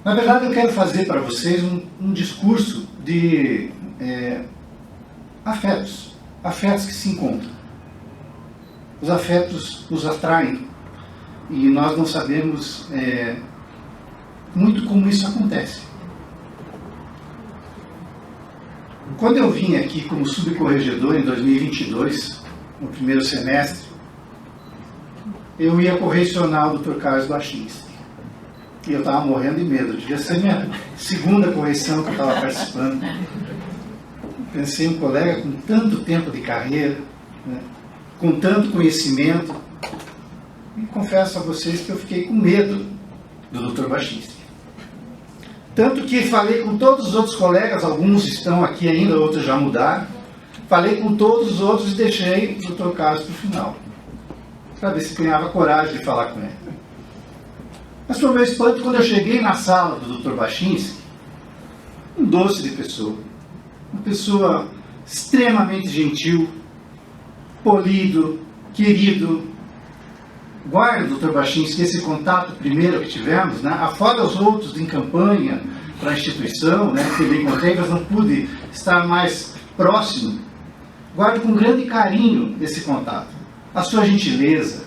G: Na verdade, eu quero fazer para vocês um discurso de afetos que se encontram. Os afetos nos atraem e nós não sabemos muito como isso acontece. Quando eu vim aqui como subcorregedor em 2022, no primeiro semestre, eu ia correcionar o Dr. Carlos Baczynski. E eu estava morrendo de medo, devia ser minha segunda correção que eu estava participando. Pensei em um colega com tanto tempo de carreira, né? com tanto conhecimento. E confesso a vocês que eu fiquei com medo do Dr. Baczynski. Tanto que falei com todos os outros colegas, alguns estão aqui ainda, outros já mudaram. Falei com todos os outros e deixei o Dr. Carlos para o final, para ver se ganhava coragem de falar com ele. Mas foi o meu espanto quando eu cheguei na sala do Dr. Baczynski, um doce de pessoa, uma pessoa extremamente gentil, polido, querido. Guardo, Dr. Baczynski, esse contato primeiro que tivemos, né? Afora os outros em campanha para a instituição, né, que eu encontrei, mas não pude estar mais próximo. Guardo com grande carinho esse contato. A sua gentileza,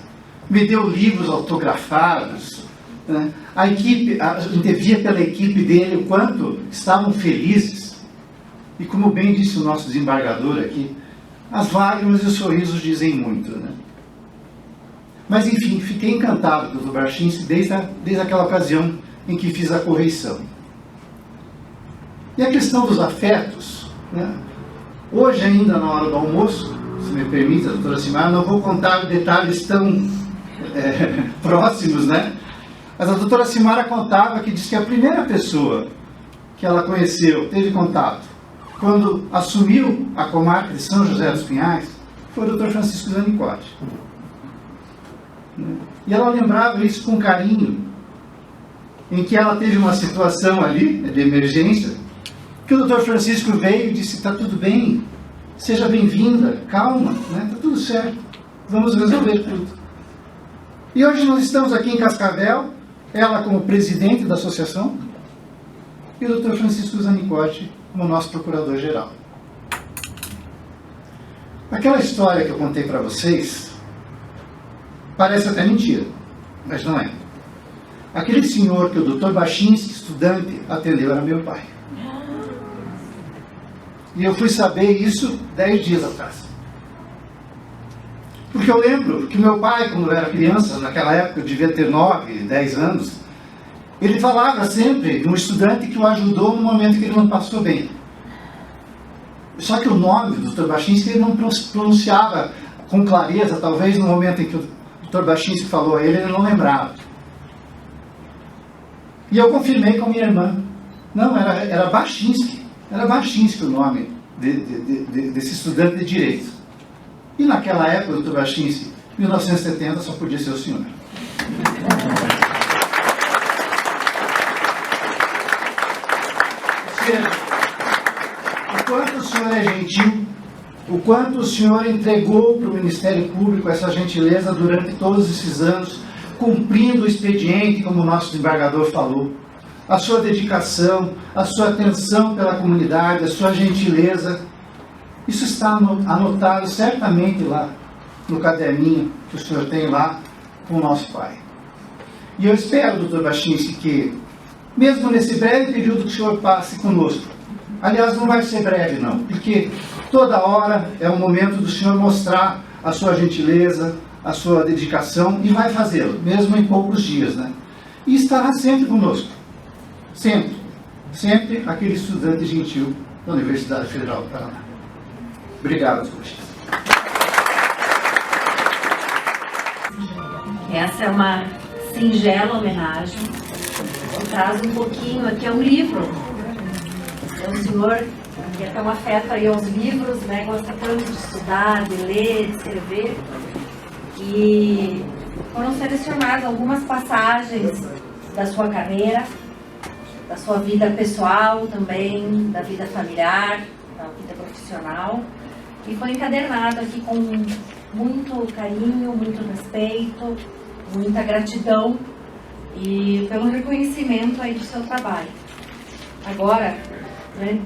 G: me deu livros autografados, né? A equipe, via pela equipe dele o quanto estavam felizes. E como bem disse o nosso desembargador aqui, as lágrimas e os sorrisos dizem muito, né? Mas, enfim, fiquei encantado com o Dr. Baczynski desde aquela ocasião em que fiz a correição. E a questão dos afetos, né? Hoje ainda na hora do almoço, se me permite, a doutora Simara, não vou contar detalhes tão próximos, né? Mas a doutora Simara contava que disse que a primeira pessoa que ela conheceu, teve contato, quando assumiu a comarca de São José dos Pinhais, foi o Dr. Francisco Zanicotti. E ela lembrava isso com carinho, em que ela teve uma situação ali, de emergência, que o Dr. Francisco veio e disse: está tudo bem, seja bem-vinda, calma, né? Está tudo certo, vamos resolver tudo. E hoje nós estamos aqui em Cascavel, ela como presidente da associação, e o Dr. Francisco Zanicotti como nosso procurador-geral. Aquela história que eu contei para vocês parece até mentira, mas não é. Aquele senhor que o Dr. Baczynski, estudante, atendeu era meu pai. E eu fui saber isso 10 dias atrás. Porque eu lembro que meu pai, quando eu era criança, naquela época eu devia ter 9, 10 anos, ele falava sempre de um estudante que o ajudou no momento que ele não passou bem. Só que o nome do Dr. Baczynski ele não pronunciava com clareza, talvez no momento em que o Dr. Baczynski falou a ele, ele não lembrava. E eu confirmei com a minha irmã. Não, era Baczynski. Era Baczynski o nome desse estudante de Direito. E naquela época, Dr. Baczynski, 1970, só podia ser o senhor. O quanto o senhor é gentil, o quanto o senhor entregou para o Ministério Público essa gentileza durante todos esses anos, cumprindo o expediente, como o nosso desembargador falou. A sua dedicação, a sua atenção pela comunidade, a sua gentileza. Isso está anotado certamente lá no caderninho que o senhor tem lá com o nosso pai. E eu espero, Dr. Baczynski, que mesmo nesse breve período que o senhor passe conosco, aliás, não vai ser breve não, porque toda hora é o momento do senhor mostrar a sua gentileza, a sua dedicação, e vai fazê-lo, mesmo em poucos dias, né? E estará sempre conosco. Sempre. Sempre aquele estudante gentil da Universidade Federal do Paraná. Obrigado, Baczynski.
D: Essa é uma singela homenagem. Eu trago um pouquinho aqui, é um livro. É um senhor que tem um afeto aí aos livros, né? Gosta tanto de estudar, de ler, de escrever. E foram selecionadas algumas passagens da sua carreira, da sua vida pessoal também, da vida familiar, da vida profissional. E foi encadernado aqui com muito carinho, muito respeito, muita gratidão e pelo reconhecimento aí do seu trabalho. Agora, né,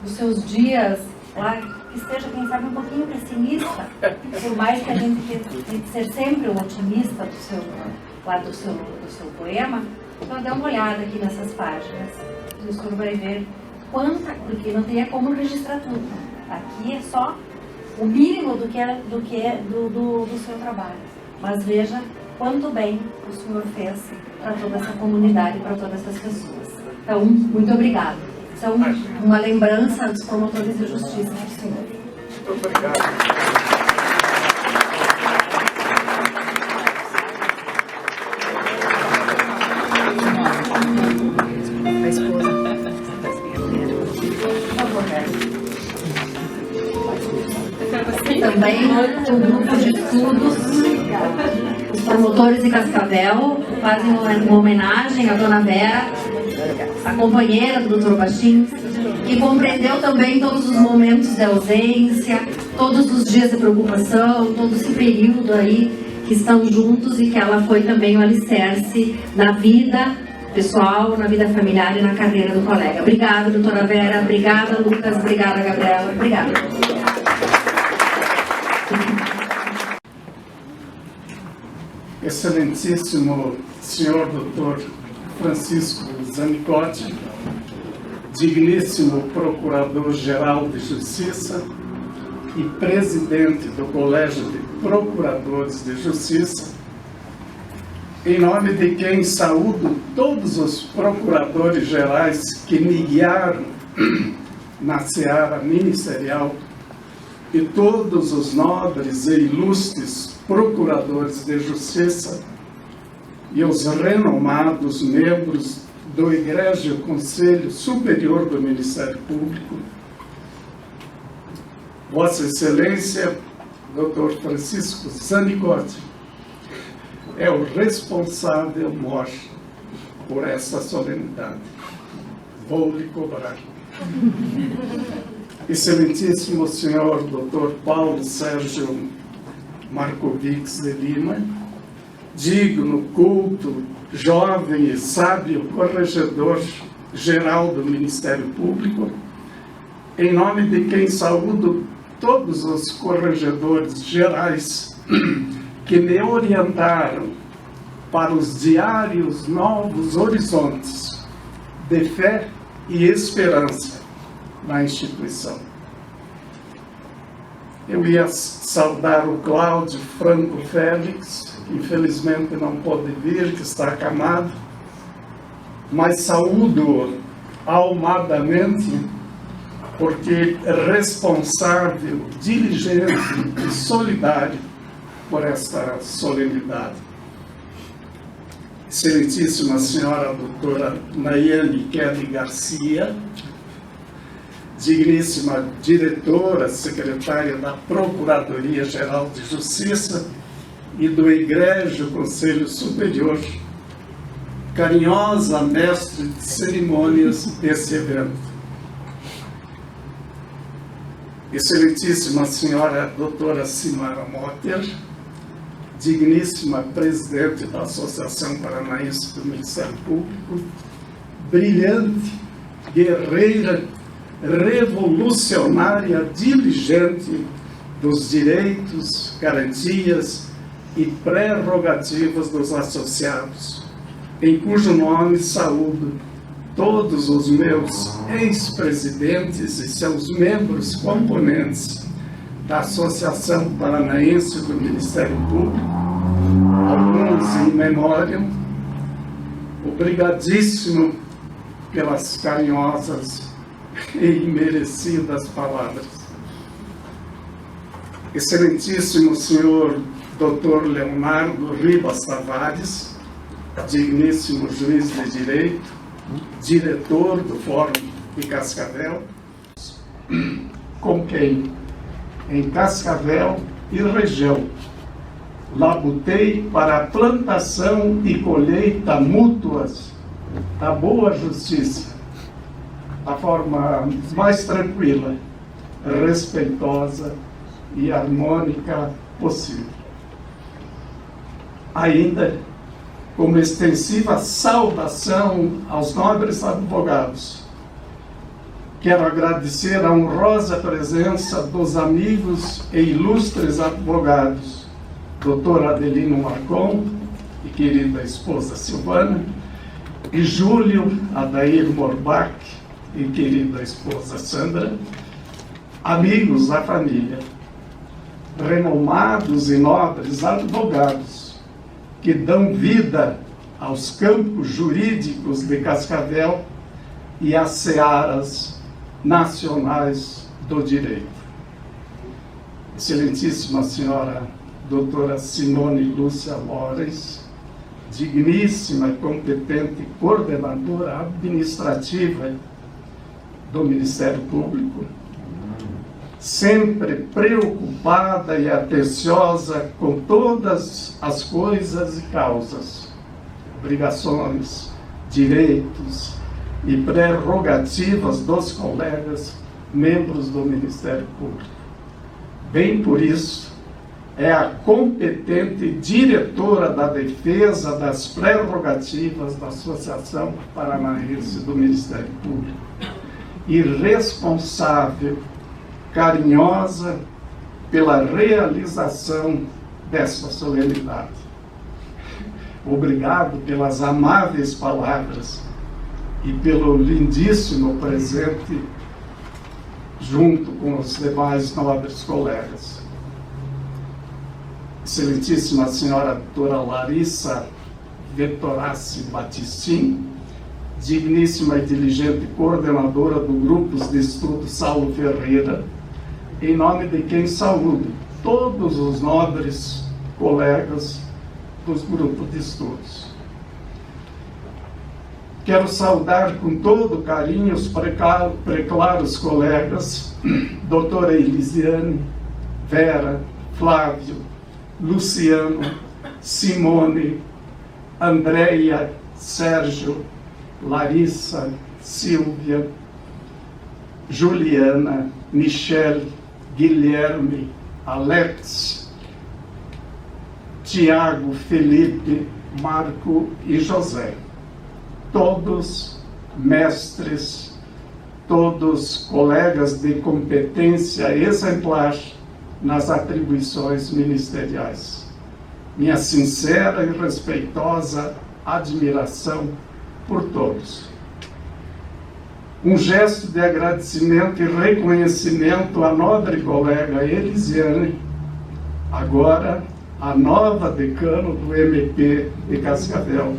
D: os seus dias lá, que esteja, quem sabe, um pouquinho pessimista, por mais que a gente tente ser sempre um otimista do seu poema, então dê uma olhada aqui nessas páginas, o senhor vai ver quanta, porque não teria como registrar tudo. Aqui é só o mínimo do seu trabalho. Mas veja quanto bem o senhor fez para toda essa comunidade, para todas essas pessoas. Então, muito obrigada. Isso é uma lembrança dos promotores de justiça do senhor.
C: Muito obrigado.
D: do grupo de estudos, os promotores de Cascavel, fazem uma homenagem à Dona Vera, a companheira do Dr. Bachinski, que compreendeu também todos os momentos de ausência, todos os dias de preocupação, todo esse período aí que estão juntos, e que ela foi também o alicerce na vida pessoal, na vida familiar e na carreira do colega. Obrigada, doutora Vera. Obrigada, Lucas. Obrigada, Gabriela. Obrigada.
C: Excelentíssimo senhor doutor Francisco Zanicotti, digníssimo Procurador-Geral de Justiça e presidente do Colégio de Procuradores de Justiça, em nome de quem saúdo todos os procuradores gerais que me guiaram na seara ministerial e todos os nobres e ilustres procuradores de justiça e os renomados membros do Egrégio Conselho Superior do Ministério Público, Vossa Excelência, Dr. Francisco Zanicotti, é o responsável maior por essa solenidade. Vou lhe cobrar. Excelentíssimo senhor Dr. Paulo Sérgio Markovics de Lima, digno, culto, jovem e sábio corregedor-geral do Ministério Público, em nome de quem saúdo todos os corregedores gerais que me orientaram para os diários novos horizontes de fé e esperança na instituição. Eu ia saudar o Cláudio Franco Félix, que infelizmente não pôde vir, que está acamado, mas saúdo almadamente, porque responsável, diligente e solidário por esta solenidade. Excelentíssima senhora doutora Nayane Kelly Garcia, digníssima diretora, secretária da Procuradoria-Geral de Justiça e do Egrégio Conselho Superior, carinhosa mestre de cerimônias desse evento. Excelentíssima senhora doutora Simara Motter, digníssima presidente da Associação Paranaense do Ministério Público, brilhante, guerreira, revolucionária, diligente dos direitos, garantias e prerrogativas dos associados, em cujo nome saúdo todos os meus ex-presidentes e seus membros componentes da Associação Paranaense do Ministério Público, alguns em memória. Obrigadíssimo pelas carinhosas e merecidas palavras. Excelentíssimo senhor Dr. Leonardo Ribas Tavares, digníssimo juiz de direito, diretor do Fórum de Cascavel, com quem, em Cascavel e região, labutei para a plantação e colheita mútuas da boa justiça, da forma mais tranquila, respeitosa e harmônica possível. Ainda, como extensiva saudação aos nobres advogados, quero agradecer a honrosa presença dos amigos e ilustres advogados, Dr. Adelino Marcon e querida esposa Silvana, e Júlio Adair Morbach e querida esposa Sandra, amigos da família, renomados e nobres advogados, que dão vida aos campos jurídicos de Cascavel e às searas nacionais do direito. Excelentíssima senhora doutora Simone Lúcia Lores, digníssima e competente coordenadora administrativa do Ministério Público, sempre preocupada e atenciosa com todas as coisas e causas, obrigações, direitos e prerrogativas dos colegas membros do Ministério Público. Bem por isso, é a competente diretora da defesa das prerrogativas da Associação Paranaense do Ministério Público e responsável, carinhosa pela realização desta solenidade. Obrigado pelas amáveis palavras e pelo lindíssimo presente junto com os demais nobres colegas. Excelentíssima Senhora Doutora Larissa Vettorassi Batistin, digníssima e diligente coordenadora do Grupos de Estudo Saulo Ferreira, em nome de quem saúdo todos os nobres colegas dos grupos de estudos. Quero saudar com todo carinho os preclaros colegas, doutora Elisiane, Vera, Flávio, Luciano, Simone, Andréia, Sérgio, Larissa, Silvia, Juliana, Michele, Guilherme, Alex, Tiago, Felipe, Marco e José. Todos mestres, todos colegas de competência exemplar nas atribuições ministeriais. Minha sincera e respeitosa admiração por todos. Um gesto de agradecimento e reconhecimento à nobre colega Elisiane, agora a nova decano do MP de Cascavel,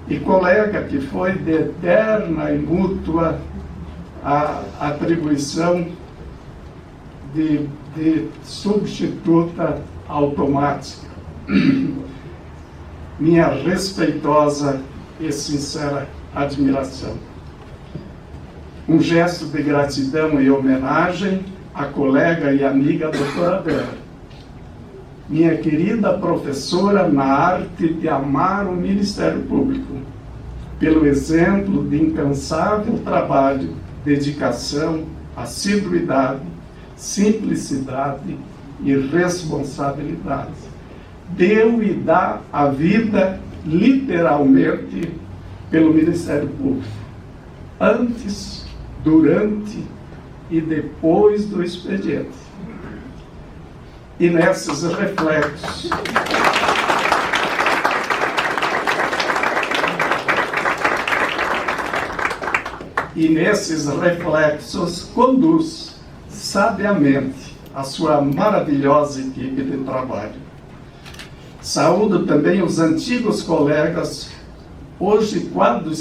C: e colega que foi de eterna e mútua a atribuição de substituta automática. Minha respeitosa e sincera admiração. Um gesto de gratidão e homenagem à colega e amiga doutora Vera, minha querida professora na arte de amar o Ministério Público, pelo exemplo de incansável trabalho, dedicação, assiduidade, simplicidade e responsabilidade. Deu e dá a vida, literalmente, pelo Ministério Público, antes, durante e depois do expediente. E nesses reflexos, conduz sabiamente a sua maravilhosa equipe de trabalho. Saúdo também os antigos colegas, hoje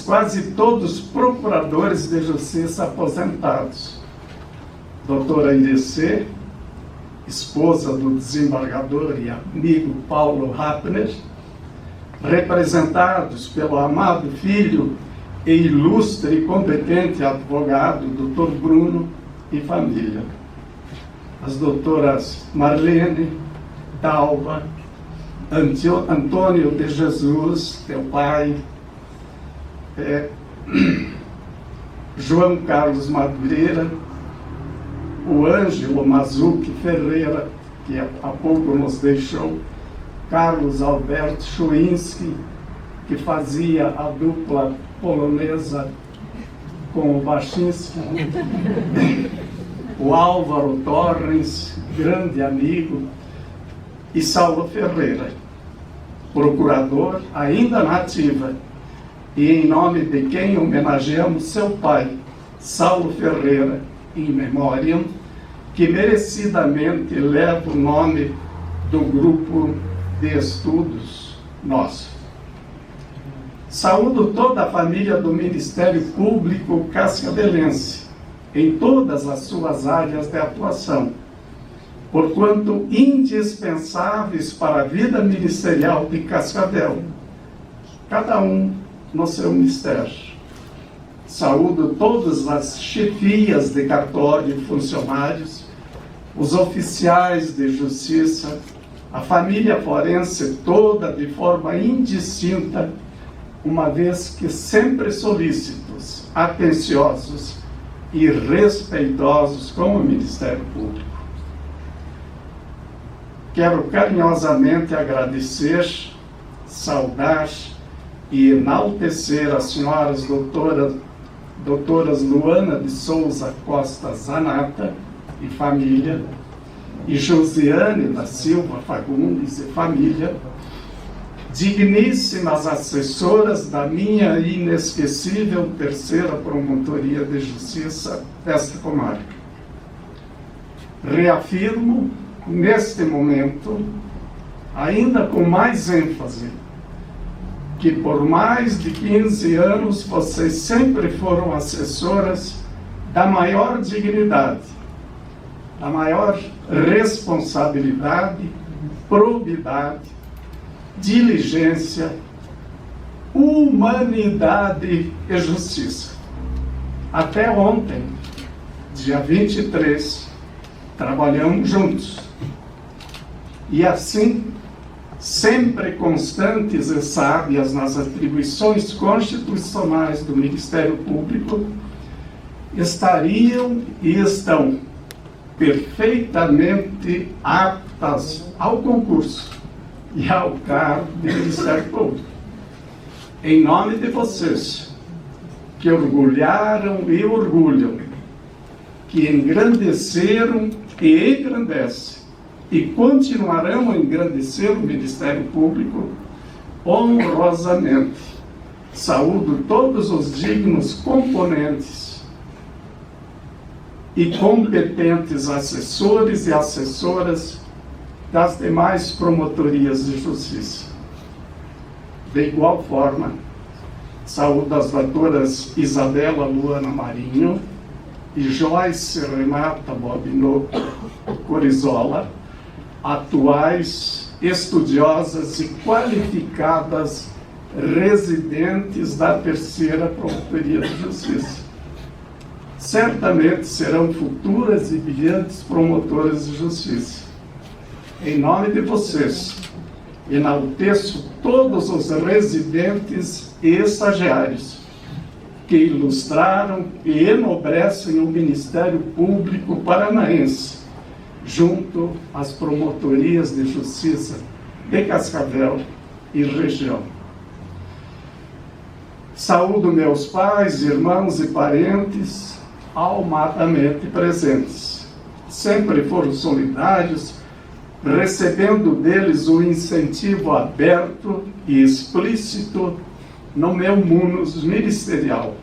C: quase todos procuradores de justiça aposentados. Doutora Irecê, esposa do desembargador e amigo Paulo Rappner, representados pelo amado filho e ilustre e competente advogado, Dr. Bruno e família. As doutoras Marlene, Dalva, Antônio de Jesus, teu pai, João Carlos Madureira, o Ângelo Mazucchi Ferreira, que há pouco nos deixou, Carlos Alberto Chowinski, que fazia a dupla polonesa com o Baczynski, o Álvaro Torres, grande amigo, e Saulo Ferreira, procurador ainda na ativa, e em nome de quem homenageamos seu pai, Saulo Ferreira, in memoriam, que merecidamente leva o nome do grupo de estudos nosso. Saúdo toda a família do Ministério Público cascavelense, em todas as suas áreas de atuação, porquanto indispensáveis para a vida ministerial de Cascavel, cada um no seu ministério. Saúdo todas as chefias de cartório e funcionários, os oficiais de justiça, a família forense toda de forma indistinta, uma vez que sempre solícitos, atenciosos e respeitosos com o Ministério Público. Quero carinhosamente agradecer, saudar e enaltecer as senhoras doutoras Luana de Souza Costa Zanata e família, e Josiane da Silva Fagundes e família, digníssimas assessoras da minha inesquecível terceira Promotoria de Justiça desta comarca. Reafirmo, neste momento, ainda com mais ênfase, que por mais de 15 anos vocês sempre foram assessoras da maior dignidade, da maior responsabilidade, probidade, diligência, humanidade e justiça. Até ontem, dia 23, trabalhamos juntos. E assim, sempre constantes e sábias nas atribuições constitucionais do Ministério Público, estariam e estão perfeitamente aptas ao concurso e ao cargo de Ministério Público. Em nome de vocês, que orgulharam e orgulham, que engrandeceram e engrandecem, e continuarão a engrandecer o Ministério Público, honrosamente, saúdo todos os dignos componentes e competentes assessores e assessoras das demais promotorias de justiça. De igual forma, saúdo as doutoras Isabela Luana Marinho e Joyce Renata Bobino Corizola, atuais estudiosas e qualificadas residentes da terceira Promotoria de Justiça. Certamente serão futuras e brilhantes promotoras de justiça. Em nome de vocês, enalteço todos os residentes e estagiários que ilustraram e enobrecem o Ministério Público Paranaense, junto às promotorias de justiça de Cascavel e região. Saúdo meus pais, irmãos e parentes almadamente presentes. Sempre foram solidários, recebendo deles o incentivo aberto e explícito no meu munus ministerial.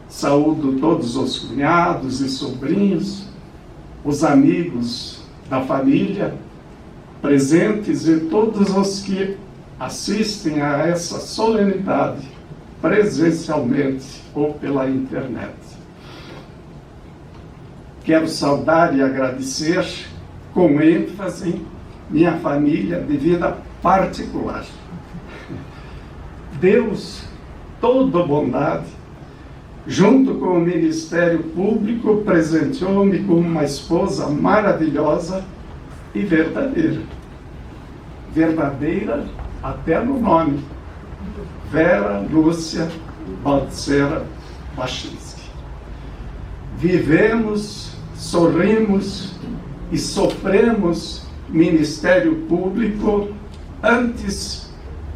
C: Saúdo todos os cunhados e sobrinhos, os amigos da família presentes e todos os que assistem a essa solenidade presencialmente ou pela internet. Quero saudar e agradecer com ênfase minha família de vida particular. Deus, toda bondade, junto com o Ministério Público, presenteou-me com uma esposa maravilhosa e verdadeira. Verdadeira até no nome. Vera Lúcia Baltzera Baczynski. Vivemos, sorrimos e sofremos Ministério Público antes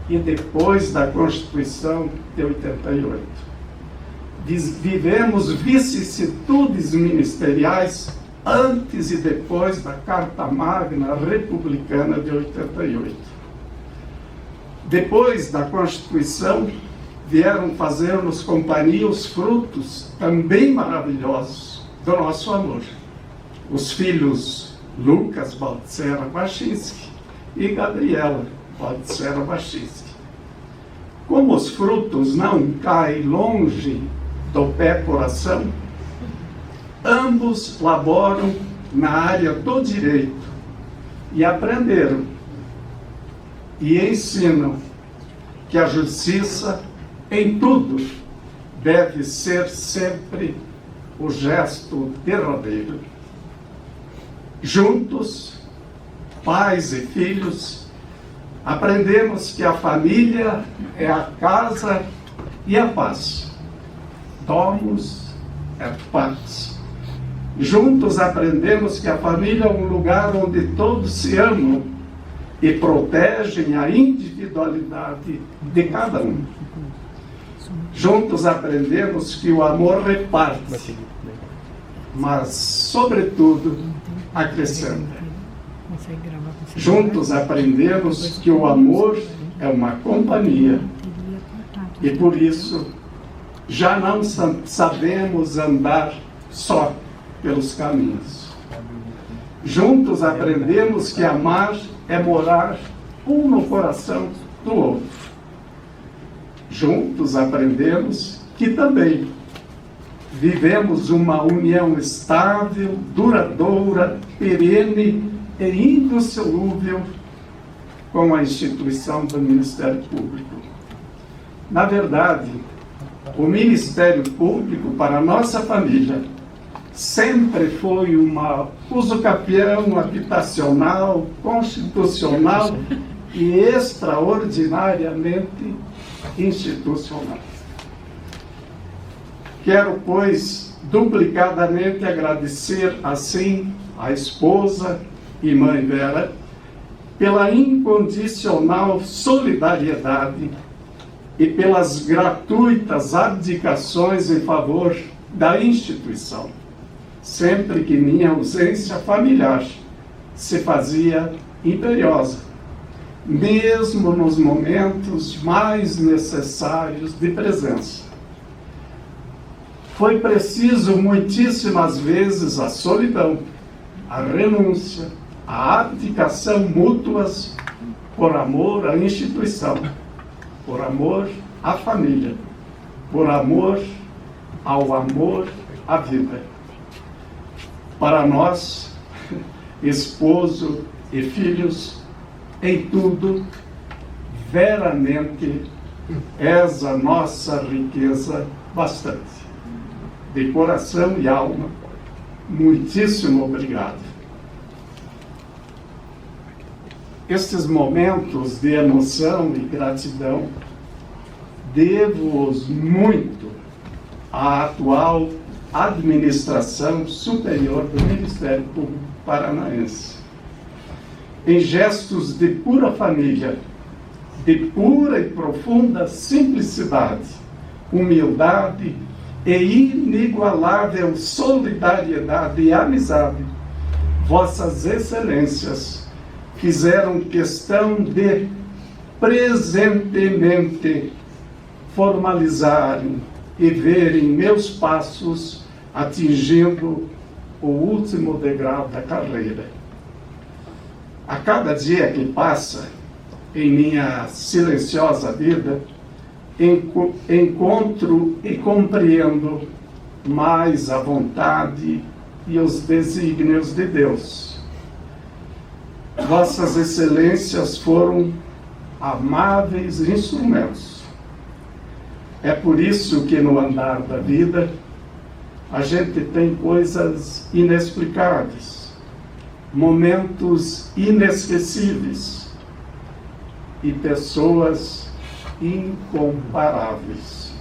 C: e depois da Constituição de 88. Vivemos vicissitudes ministeriais antes e depois da Carta Magna Republicana de 88. Depois da Constituição, vieram fazer-nos companhia os frutos também maravilhosos do nosso amor. Os filhos Lucas Baltzera Baczynski e Gabriela Baltzera Baczynski. Como os frutos não caem longe do pé coração, ambos laboram na área do direito e aprenderam e ensinam que a justiça em tudo deve ser sempre o gesto derradeiro. Juntos, pais e filhos, aprendemos que a família é a casa e a paz. Domus et pax. Juntos aprendemos que a família é um lugar onde todos se amam e protegem a individualidade de cada um. Juntos aprendemos que o amor reparte, mas, sobretudo, acrescenta. Juntos aprendemos que o amor é uma companhia e, por isso, já não sabemos andar só pelos caminhos. Juntos aprendemos que amar é morar um no coração do outro. Juntos aprendemos que também vivemos uma união estável, duradoura, perene e indissolúvel com a instituição do Ministério Público. Na verdade, o Ministério Público para a nossa família sempre foi uma usucapião habitacional, constitucional e extraordinariamente institucional. Quero, pois, duplicadamente agradecer, assim, à esposa e mãe Vera pela incondicional solidariedade e pelas gratuitas abdicações em favor da instituição, sempre que minha ausência familiar se fazia imperiosa, mesmo nos momentos mais necessários de presença. Foi preciso muitíssimas vezes a solidão, a renúncia, a abdicação mútuas por amor à instituição, por amor à família, por amor ao amor à vida. Para nós, esposo e filhos, em tudo, veramente, és a nossa riqueza bastante. De coração e alma, muitíssimo obrigado. Estes momentos de emoção e gratidão devo-os muito à atual administração superior do Ministério Público Paranaense. Em gestos de pura família, de pura e profunda simplicidade, humildade e inigualável solidariedade e amizade, Vossas Excelências fizeram questão de presentemente formalizarem e verem meus passos atingindo o último degrau da carreira. A cada dia que passa em minha silenciosa vida, encontro e compreendo mais a vontade e os desígnios de Deus. Vossas Excelências foram amáveis instrumentos. É por isso que no andar da vida a gente tem coisas inexplicáveis, momentos inesquecíveis e pessoas incomparáveis.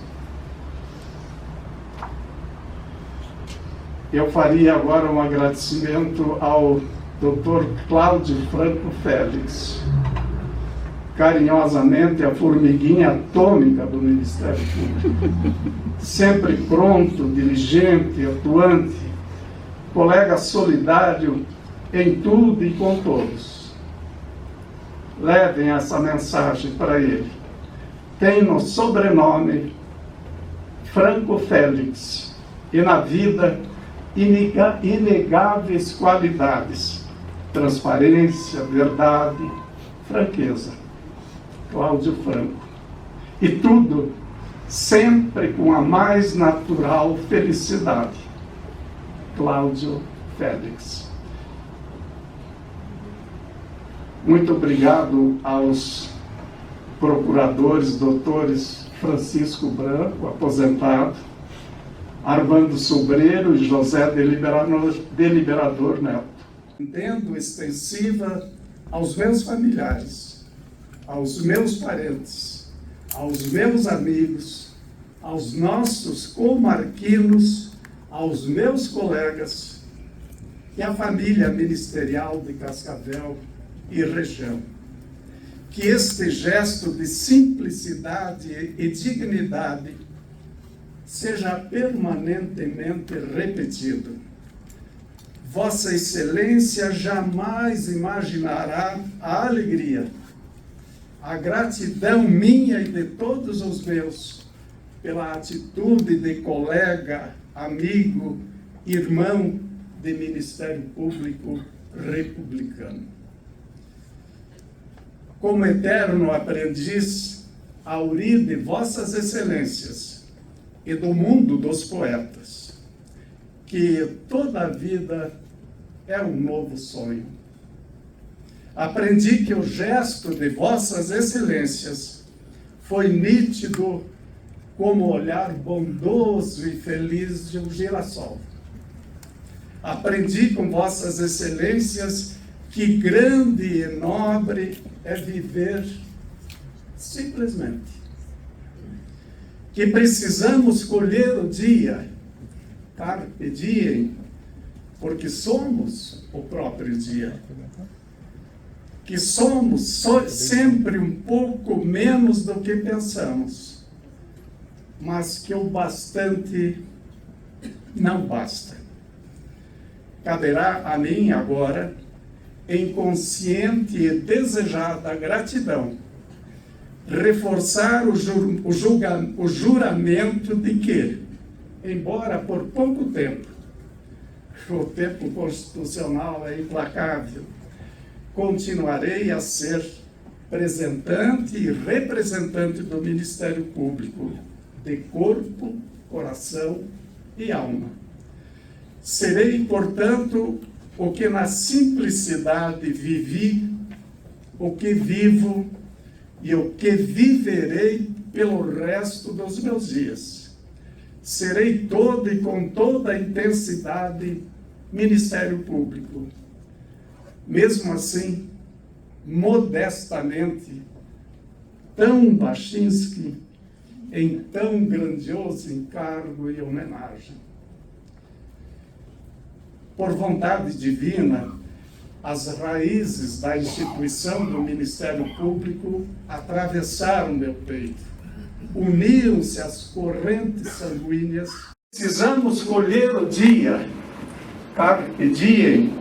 C: Eu faria agora um agradecimento ao Dr. Cláudio Franco Félix, carinhosamente a formiguinha atômica do Ministério Público, sempre pronto, diligente, atuante, colega solidário em tudo e com todos. Levem essa mensagem para ele. Tem no sobrenome Franco Félix e na vida inegáveis qualidades: transparência, verdade, franqueza. Cláudio Franco. E tudo sempre com a mais natural felicidade. Cláudio Félix. Muito obrigado aos procuradores, doutores Francisco Branco, aposentado, Armando Sobreiro e José Deliberador Neto. Entendo extensiva aos meus familiares, aos meus parentes, aos meus amigos, aos nossos comarquinos, aos meus colegas e à família ministerial de Cascavel e região. Que este gesto de simplicidade e dignidade seja permanentemente repetido. Vossa Excelência jamais imaginará a alegria, a gratidão minha e de todos os meus pela atitude de colega, amigo, irmão de Ministério Público republicano. Como eterno aprendiz, auri de Vossas Excelências e do mundo dos poetas, que toda a vida é um novo sonho. Aprendi que o gesto de Vossas Excelências foi nítido como o olhar bondoso e feliz de um girassol. Aprendi com Vossas Excelências que grande e nobre é viver simplesmente. Que precisamos colher o dia, carpe diem, porque somos o próprio dia. Que somos sempre um pouco menos do que pensamos, mas que o bastante não basta. Caberá a mim agora, em consciente e desejada gratidão, reforçar o juramento de que, embora por pouco tempo, o tempo constitucional é implacável, continuarei a ser representante e representante do Ministério Público, de corpo, coração e alma. Serei, portanto, o que na simplicidade vivi, o que vivo e o que viverei pelo resto dos meus dias. Serei todo e com toda a intensidade Ministério Público. Mesmo assim, modestamente, tão Baczynski, em tão grandioso encargo e homenagem. Por vontade divina, as raízes da instituição do Ministério Público atravessaram meu peito, uniram-se às correntes sanguíneas. Precisamos colher o dia, carpe diem,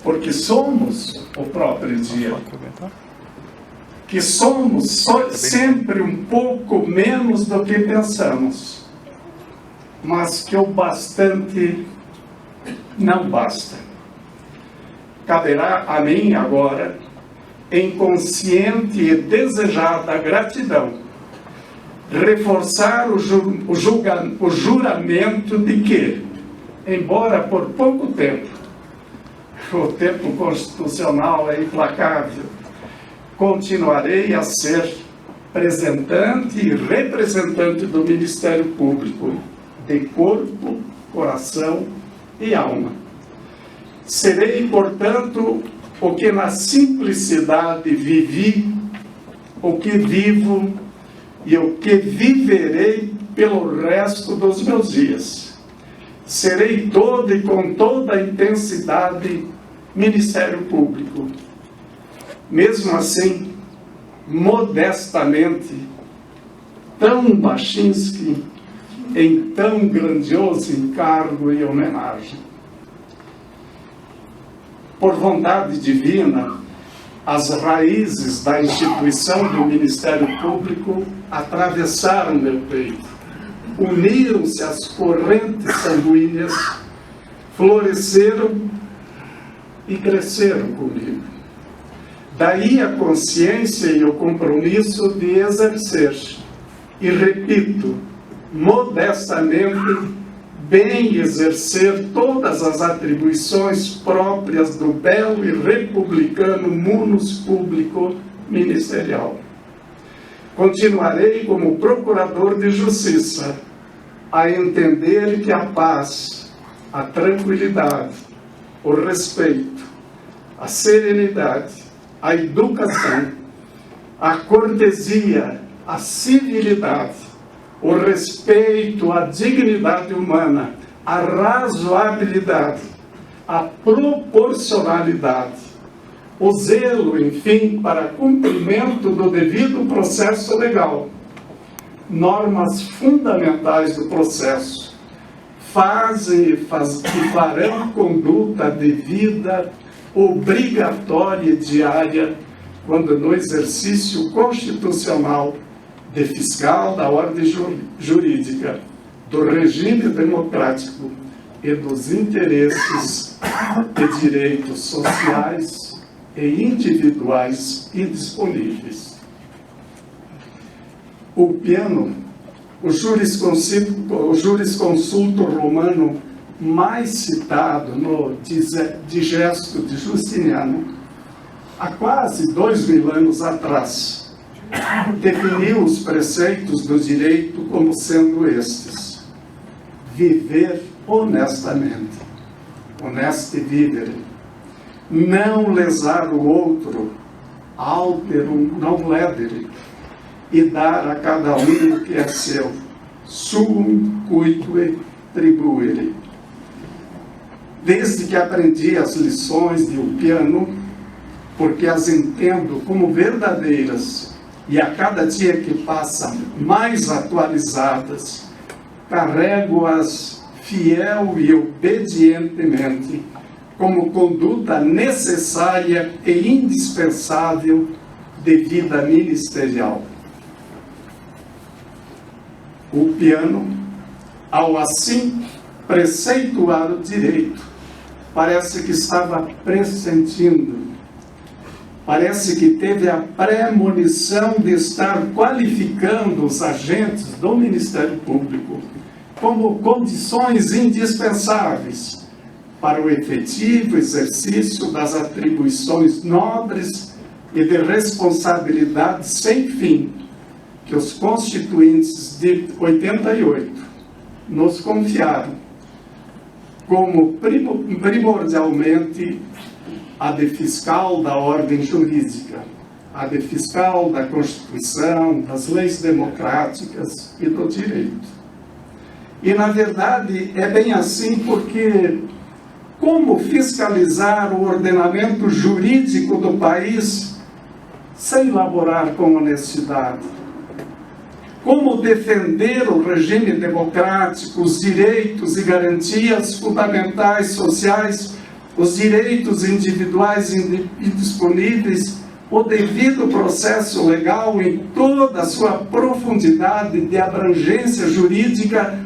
C: porque somos o próprio dia. Que somos sempre um pouco menos do que pensamos, mas que o bastante não basta. Caberá a mim agora, em consciente e desejada gratidão, reforçar o juramento de que, embora por pouco tempo, o tempo constitucional é implacável, continuarei a ser representante e representante do Ministério Público, de corpo, coração e alma. Serei, portanto, o que na simplicidade vivi, o que vivo e o que viverei pelo resto dos meus dias. Serei todo e com toda a intensidade Ministério Público. Mesmo assim, modestamente, tão Baczynski, em tão grandioso encargo e homenagem. Por vontade divina, as raízes da instituição do Ministério Público atravessaram meu peito, uniram-se às correntes sanguíneas, floresceram e cresceram comigo. Daí a consciência e o compromisso de exercer, e repito, modestamente, bem exercer todas as atribuições próprias do belo e republicano munus público ministerial. Continuarei como procurador de justiça a entender que a paz, a tranquilidade, o respeito, a serenidade, a educação, a cortesia, a civilidade, o respeito à dignidade humana, a razoabilidade, a proporcionalidade, o zelo, enfim, para cumprimento do devido processo legal, normas fundamentais do processo, fazem e farão conduta devida, obrigatória e diária, quando no exercício constitucional de fiscal da ordem jurídica, do regime democrático e dos interesses e direitos sociais e individuais indisponíveis. O piano, o jurisconsulto romano mais citado no Digesto de Justiniano, há quase 2000 anos atrás, definiu os preceitos do direito como sendo estes: viver honestamente, honeste vivere, não lesar o outro, alterum non ledere, e dar a cada um o que é seu, suum cuitue tribuere. Desde que aprendi as lições de Ulpiano, porque as entendo como verdadeiras e a cada dia que passa mais atualizadas, carrego-as fiel e obedientemente como conduta necessária e indispensável de vida ministerial. O piano, ao assim preceituar o direito, parece que estava pressentindo, parece que teve a premonição de estar qualificando os agentes do Ministério Público como condições indispensáveis para o efetivo exercício das atribuições nobres e de responsabilidade sem fim que os constituintes de 88 nos confiaram, como primordialmente a de fiscal da ordem jurídica, a de fiscal da Constituição, das leis democráticas e do direito. E, na verdade, é bem assim porque como fiscalizar o ordenamento jurídico do país sem laborar com honestidade? Como defender o regime democrático, os direitos e garantias fundamentais sociais, os direitos individuais indisponíveis, o devido processo legal em toda a sua profundidade de abrangência jurídica,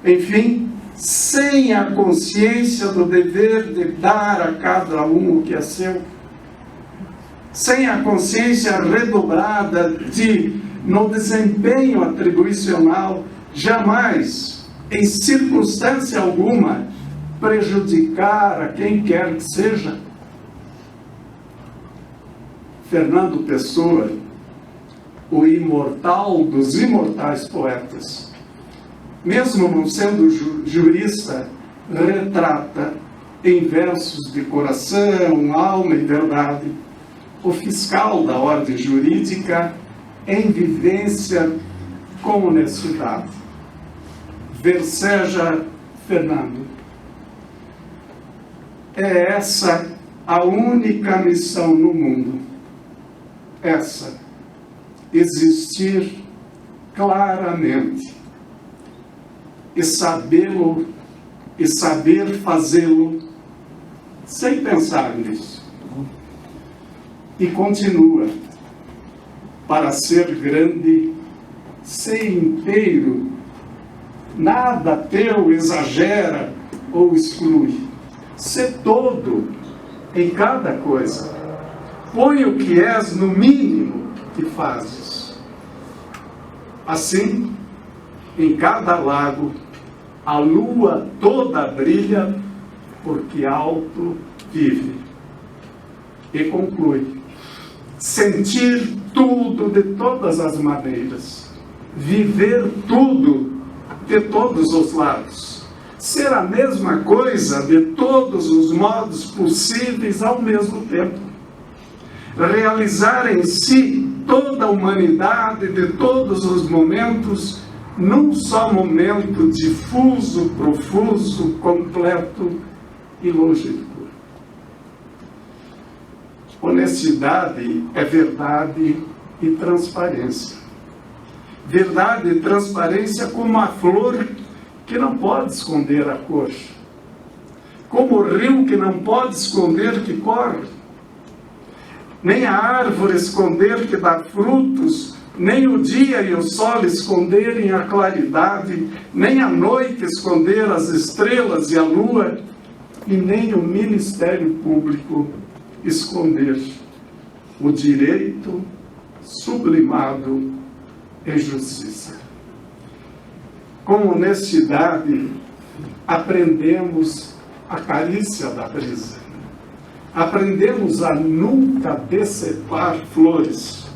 C: enfim, sem a consciência do dever de dar a cada um o que é seu, sem a consciência redobrada de, no desempenho atribuicional, jamais, em circunstância alguma, prejudicar a quem quer que seja. Fernando Pessoa, o imortal dos imortais poetas, mesmo não sendo jurista, retrata em versos de coração, alma e verdade o fiscal da ordem jurídica em vivência com honestidade. Verseja Fernando: é essa a única missão no mundo, essa, existir claramente e sabê-lo e saber fazê-lo sem pensar nisso. E continua: para ser grande, sem inteiro, nada teu exagera ou exclui. Sê todo em cada coisa. Põe o que és no mínimo que fazes. Assim, em cada lago, a lua toda brilha, porque alto vive. E conclui: sentir tudo de todas as maneiras, viver tudo de todos os lados, ser a mesma coisa de todos os modos possíveis ao mesmo tempo. Realizar em si toda a humanidade de todos os momentos num só momento difuso, profuso, completo e longínquo. Honestidade é verdade e transparência. Verdade e transparência como a flor que não pode esconder a cor, como o rio que não pode esconder que corre, nem a árvore esconder que dá frutos, nem o dia e o sol esconderem a claridade, nem a noite esconder as estrelas e a lua, e nem o Ministério Público esconder o direito sublimado em justiça. Com honestidade, aprendemos a carícia da brisa. Aprendemos a nunca decepar flores.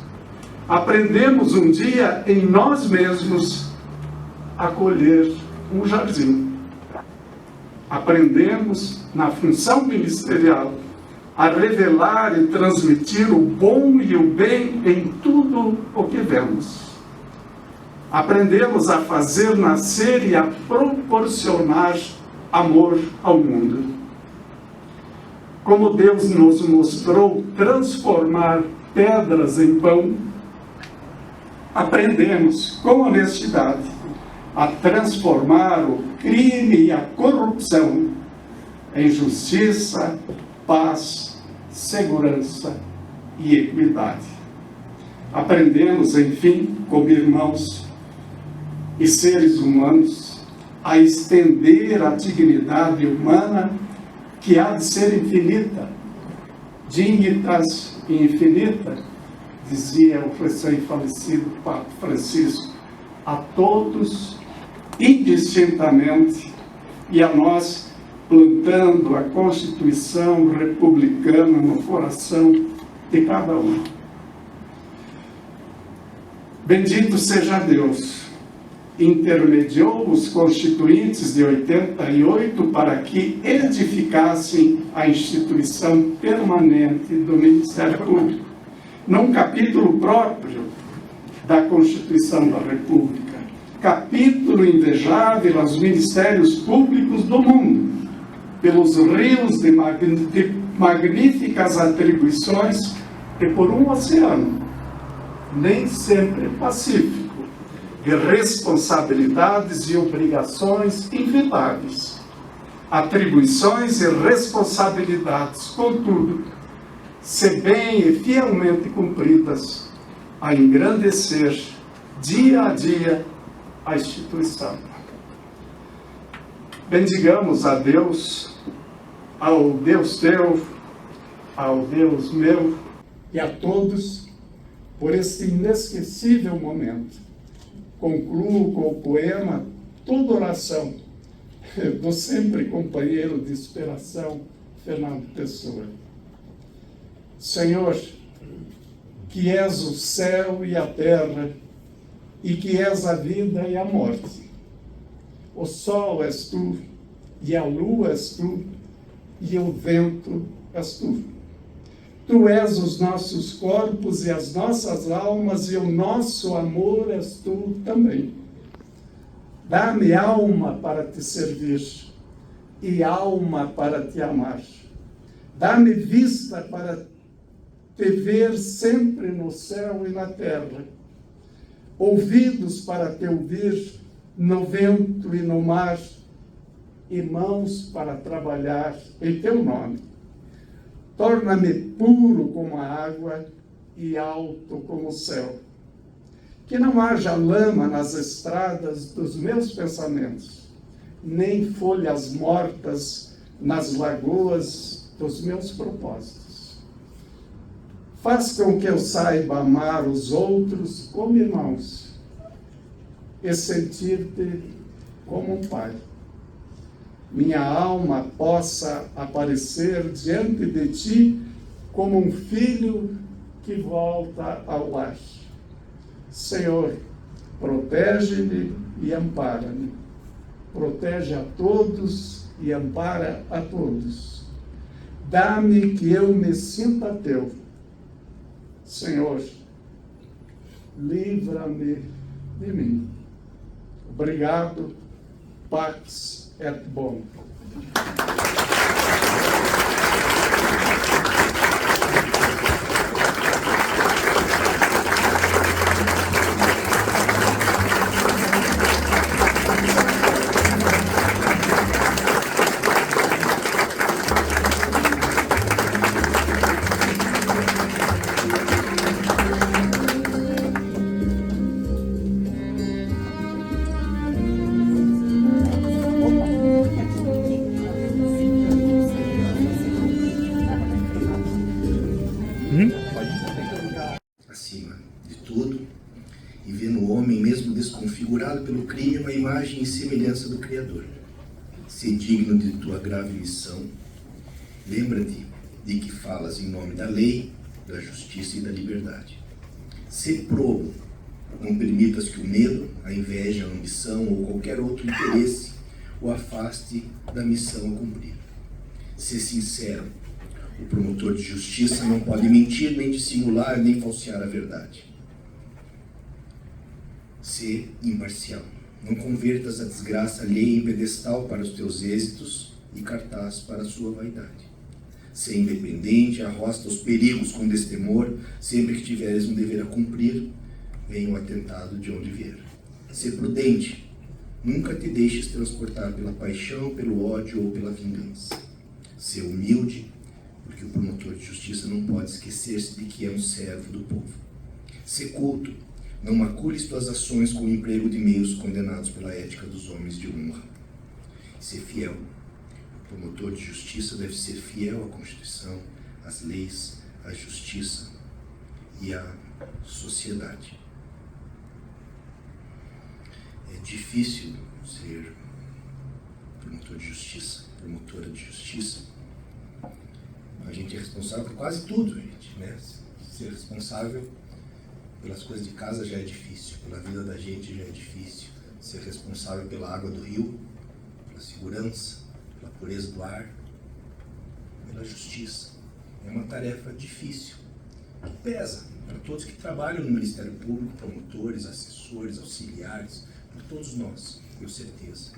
C: Aprendemos um dia em nós mesmos a colher um jardim. Aprendemos, na função ministerial, a revelar e transmitir o bom e o bem em tudo o que vemos. Aprendemos a fazer nascer e a proporcionar amor ao mundo. Como Deus nos mostrou transformar pedras em pão, aprendemos com honestidade a transformar o crime e a corrupção em justiça, paz, segurança e equidade. Aprendemos, enfim, como irmãos e seres humanos, a estender a dignidade humana que há de ser infinita, dignitas e infinita, dizia o recém-falecido Papa Francisco, a todos indistintamente, e a nós plantando a Constituição republicana no coração de cada um. Bendito seja Deus, intermediou os constituintes de 88 para que edificassem a instituição permanente do Ministério Público, num capítulo próprio da Constituição da República, capítulo invejável aos ministérios públicos do mundo, pelos rios de magníficas atribuições e por um oceano, nem sempre pacífico, de responsabilidades e obrigações infindáveis, atribuições e responsabilidades, contudo, se bem e fielmente cumpridas, a engrandecer dia a dia a instituição. Bendigamos a Deus, ao Deus teu, ao Deus meu e a todos por este inesquecível momento. Concluo com o poema Toda Oração, do sempre companheiro de inspiração, Fernando Pessoa. Senhor, que és o céu e a terra, e que és a vida e a morte. O sol és tu, e a lua és tu, e o vento és tu. Tu és os nossos corpos e as nossas almas, e o nosso amor és tu também. Dá-me alma para te servir, e alma para te amar. Dá-me vista para te ver sempre no céu e na terra, ouvidos para te ouvir no vento e no mar, e mãos para trabalhar em teu nome. Torna-me puro como a água e alto como o céu. Que não haja lama nas estradas dos meus pensamentos, nem folhas mortas nas lagoas dos meus propósitos. Faz com que eu saiba amar os outros como irmãos e sentir-te como um pai. Minha alma possa aparecer diante de ti como um filho que volta ao lar. Senhor, protege-me e ampara-me. protege a todos e ampara a todos. Dá-me que eu me sinta teu. Senhor, livra-me de mim. Obrigado, Pax et Bon.
B: Acima de tudo, e vê no homem, mesmo desconfigurado pelo crime, uma imagem e semelhança do Criador. Se digno de tua grave missão, lembra-te de que falas em nome da lei, da justiça e da liberdade. Se probo, não permitas que o medo, a inveja, a ambição ou qualquer outro interesse o afaste da missão a cumprir. Se sincero, o promotor de justiça não pode mentir, nem dissimular, nem falsear a verdade. Se imparcial, não convertas a desgraça alheia em pedestal para os teus êxitos e cartaz para a sua vaidade. Se independente, arrosta os perigos com destemor, sempre que tiveres um dever a cumprir, venha o atentado de onde vier. Se prudente, nunca te deixes transportar pela paixão, pelo ódio ou pela vingança. Se humilde, porque o promotor de justiça não pode esquecer-se de que é um servo do povo. Se culto, não macules tuas ações com o emprego de meios condenados pela ética dos homens de honra. Se fiel, o promotor de justiça deve ser fiel à Constituição, às leis, à justiça e à sociedade. É difícil ser promotor de justiça, promotora de justiça. A gente é responsável por quase tudo, gente, né? Ser responsável pelas coisas de casa já é difícil, pela vida da gente já é difícil. Ser responsável pela água do rio, pela segurança, pela pureza do ar, pela justiça. É uma tarefa difícil, que pesa para todos que trabalham no Ministério Público, promotores, assessores, auxiliares, por todos nós, tenho certeza.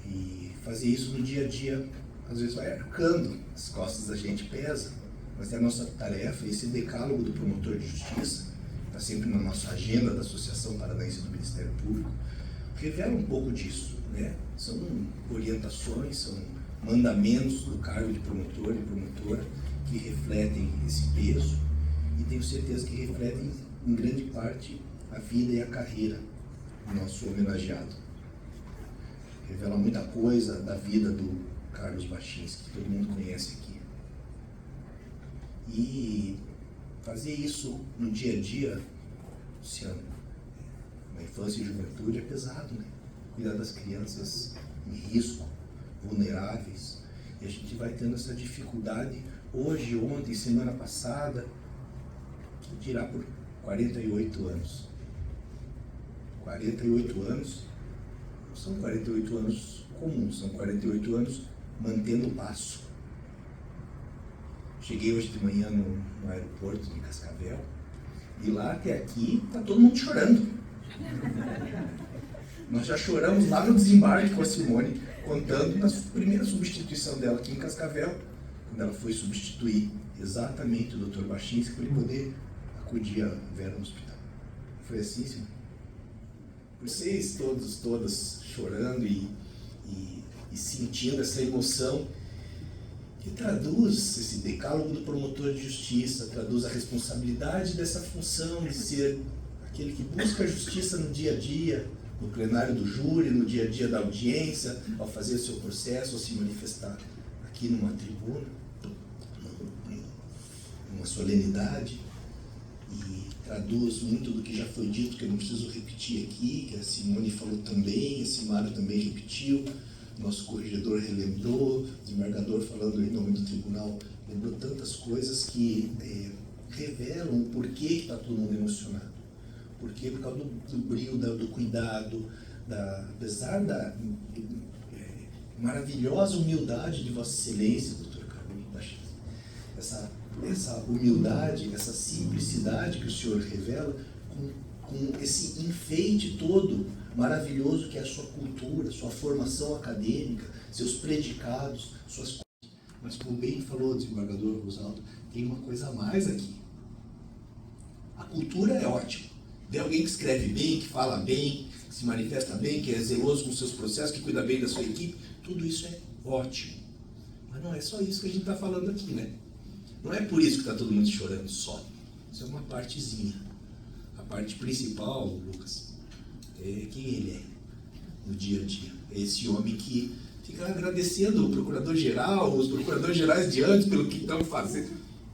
B: E fazer isso no dia a dia, às vezes vai arcando, as costas da gente pesam, mas é a nossa tarefa, esse decálogo do promotor de justiça, está sempre na nossa agenda da Associação Paranaense do Ministério Público, revela um pouco disso, né? São orientações, são mandamentos do cargo de promotor e promotora que refletem esse peso e tenho certeza que refletem em grande parte a vida e a carreira do nosso homenageado. Revela muita coisa da vida do Carlos Bachinski, que todo mundo conhece aqui. E fazer isso no dia a dia, Luciano, na infância e juventude é pesado, né? Cuidar das crianças em risco, vulneráveis. E a gente vai tendo essa dificuldade hoje, ontem, semana passada, vou tirar por 48 anos. 48 anos não são 48 anos comuns, são 48 anos mantendo o passo. Cheguei hoje de manhã no aeroporto de Cascavel e lá até aqui está todo mundo chorando. Nós já choramos lá no desembarque com a Simone, contando na primeira substituição dela aqui em Cascavel, quando ela foi substituir exatamente o Dr. Bachinski para ele poder acudir a Vera no hospital. Foi assim, Simone? Vocês todas chorando e sentindo essa emoção que traduz esse decálogo do promotor de justiça, traduz a responsabilidade dessa função de ser aquele que busca a justiça no dia a dia, no plenário do júri, no dia a dia da audiência, ao fazer o seu processo, ao se manifestar aqui numa tribuna, numa solenidade, e traduz muito do que já foi dito, que eu não preciso repetir aqui, que a Simone falou também, a Simara também repetiu, nosso corregedor relembrou, o desembargador falando em nome do tribunal, lembrou tantas coisas que revelam o porquê que está todo mundo emocionado. Porque por causa do brio, do cuidado, apesar da maravilhosa humildade de Vossa Excelência, Dr. Carlos Baixinski, essa humildade, essa simplicidade que o senhor revela, com esse enfeite todo maravilhoso que é a sua cultura, sua formação acadêmica, seus predicados, suas... Mas como bem falou o desembargador Rosaldo, tem uma coisa a mais aqui. A cultura é ótima. Tem alguém que escreve bem, que fala bem, que se manifesta bem, que é zeloso com seus processos, que cuida bem da sua equipe. Tudo isso é ótimo. Mas não é só isso que a gente está falando aqui, né? Não é por isso que está todo mundo chorando só. Isso é uma partezinha. A parte principal, Lucas, é quem ele é no dia a dia. É esse homem que fica agradecendo o procurador-geral, os procuradores-gerais de antes pelo que estão fazendo.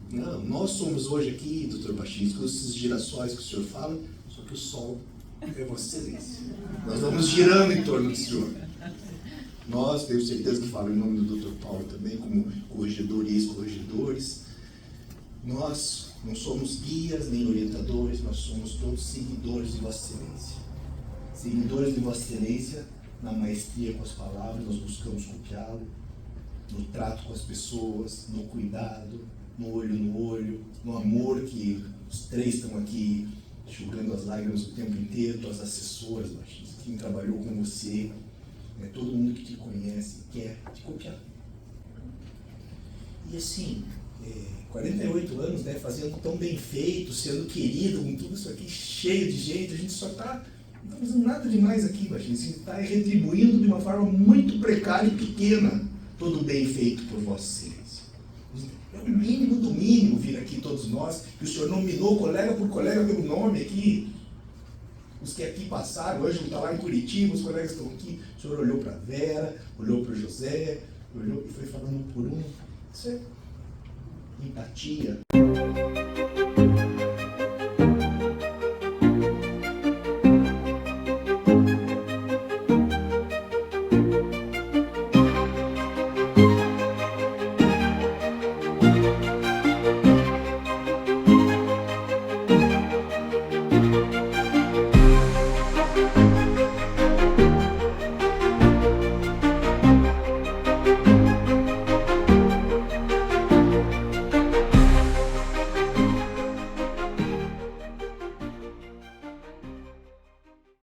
B: Não, nós somos hoje aqui, Dr. Baixinski, com esses girassóis que o senhor fala, só que o sol é Vossa Excelência. Nós vamos girando em torno do senhor. Nós, tenho certeza que falo em nome do Dr. Paulo também, como corregedor e ex-corregedores, nós não somos guias nem orientadores, nós somos todos seguidores de Vossa Excelência. Seguidores de Vossa Excelência, na maestria com as palavras, nós buscamos copiá-lo, no trato com as pessoas, no cuidado, no olho, no amor que os três estão aqui enxugando as lágrimas o tempo inteiro, tuas assessoras, quem trabalhou com você, todo mundo que te conhece quer te copiar. E assim, 48 anos, né, fazendo tão bem feito, sendo querido, com tudo isso aqui cheio de gente, a gente só está não fazendo nada demais aqui, a gente está retribuindo de uma forma muito precária e pequena todo o bem feito por Vossa Excelência. É o mínimo do mínimo vir aqui todos nós, que o senhor nominou colega por colega pelo nome aqui. Os que aqui passaram, hoje está lá em Curitiba, os colegas estão aqui, o senhor olhou para a Vera, olhou para o José, olhou e foi falando por um. Isso é empatia.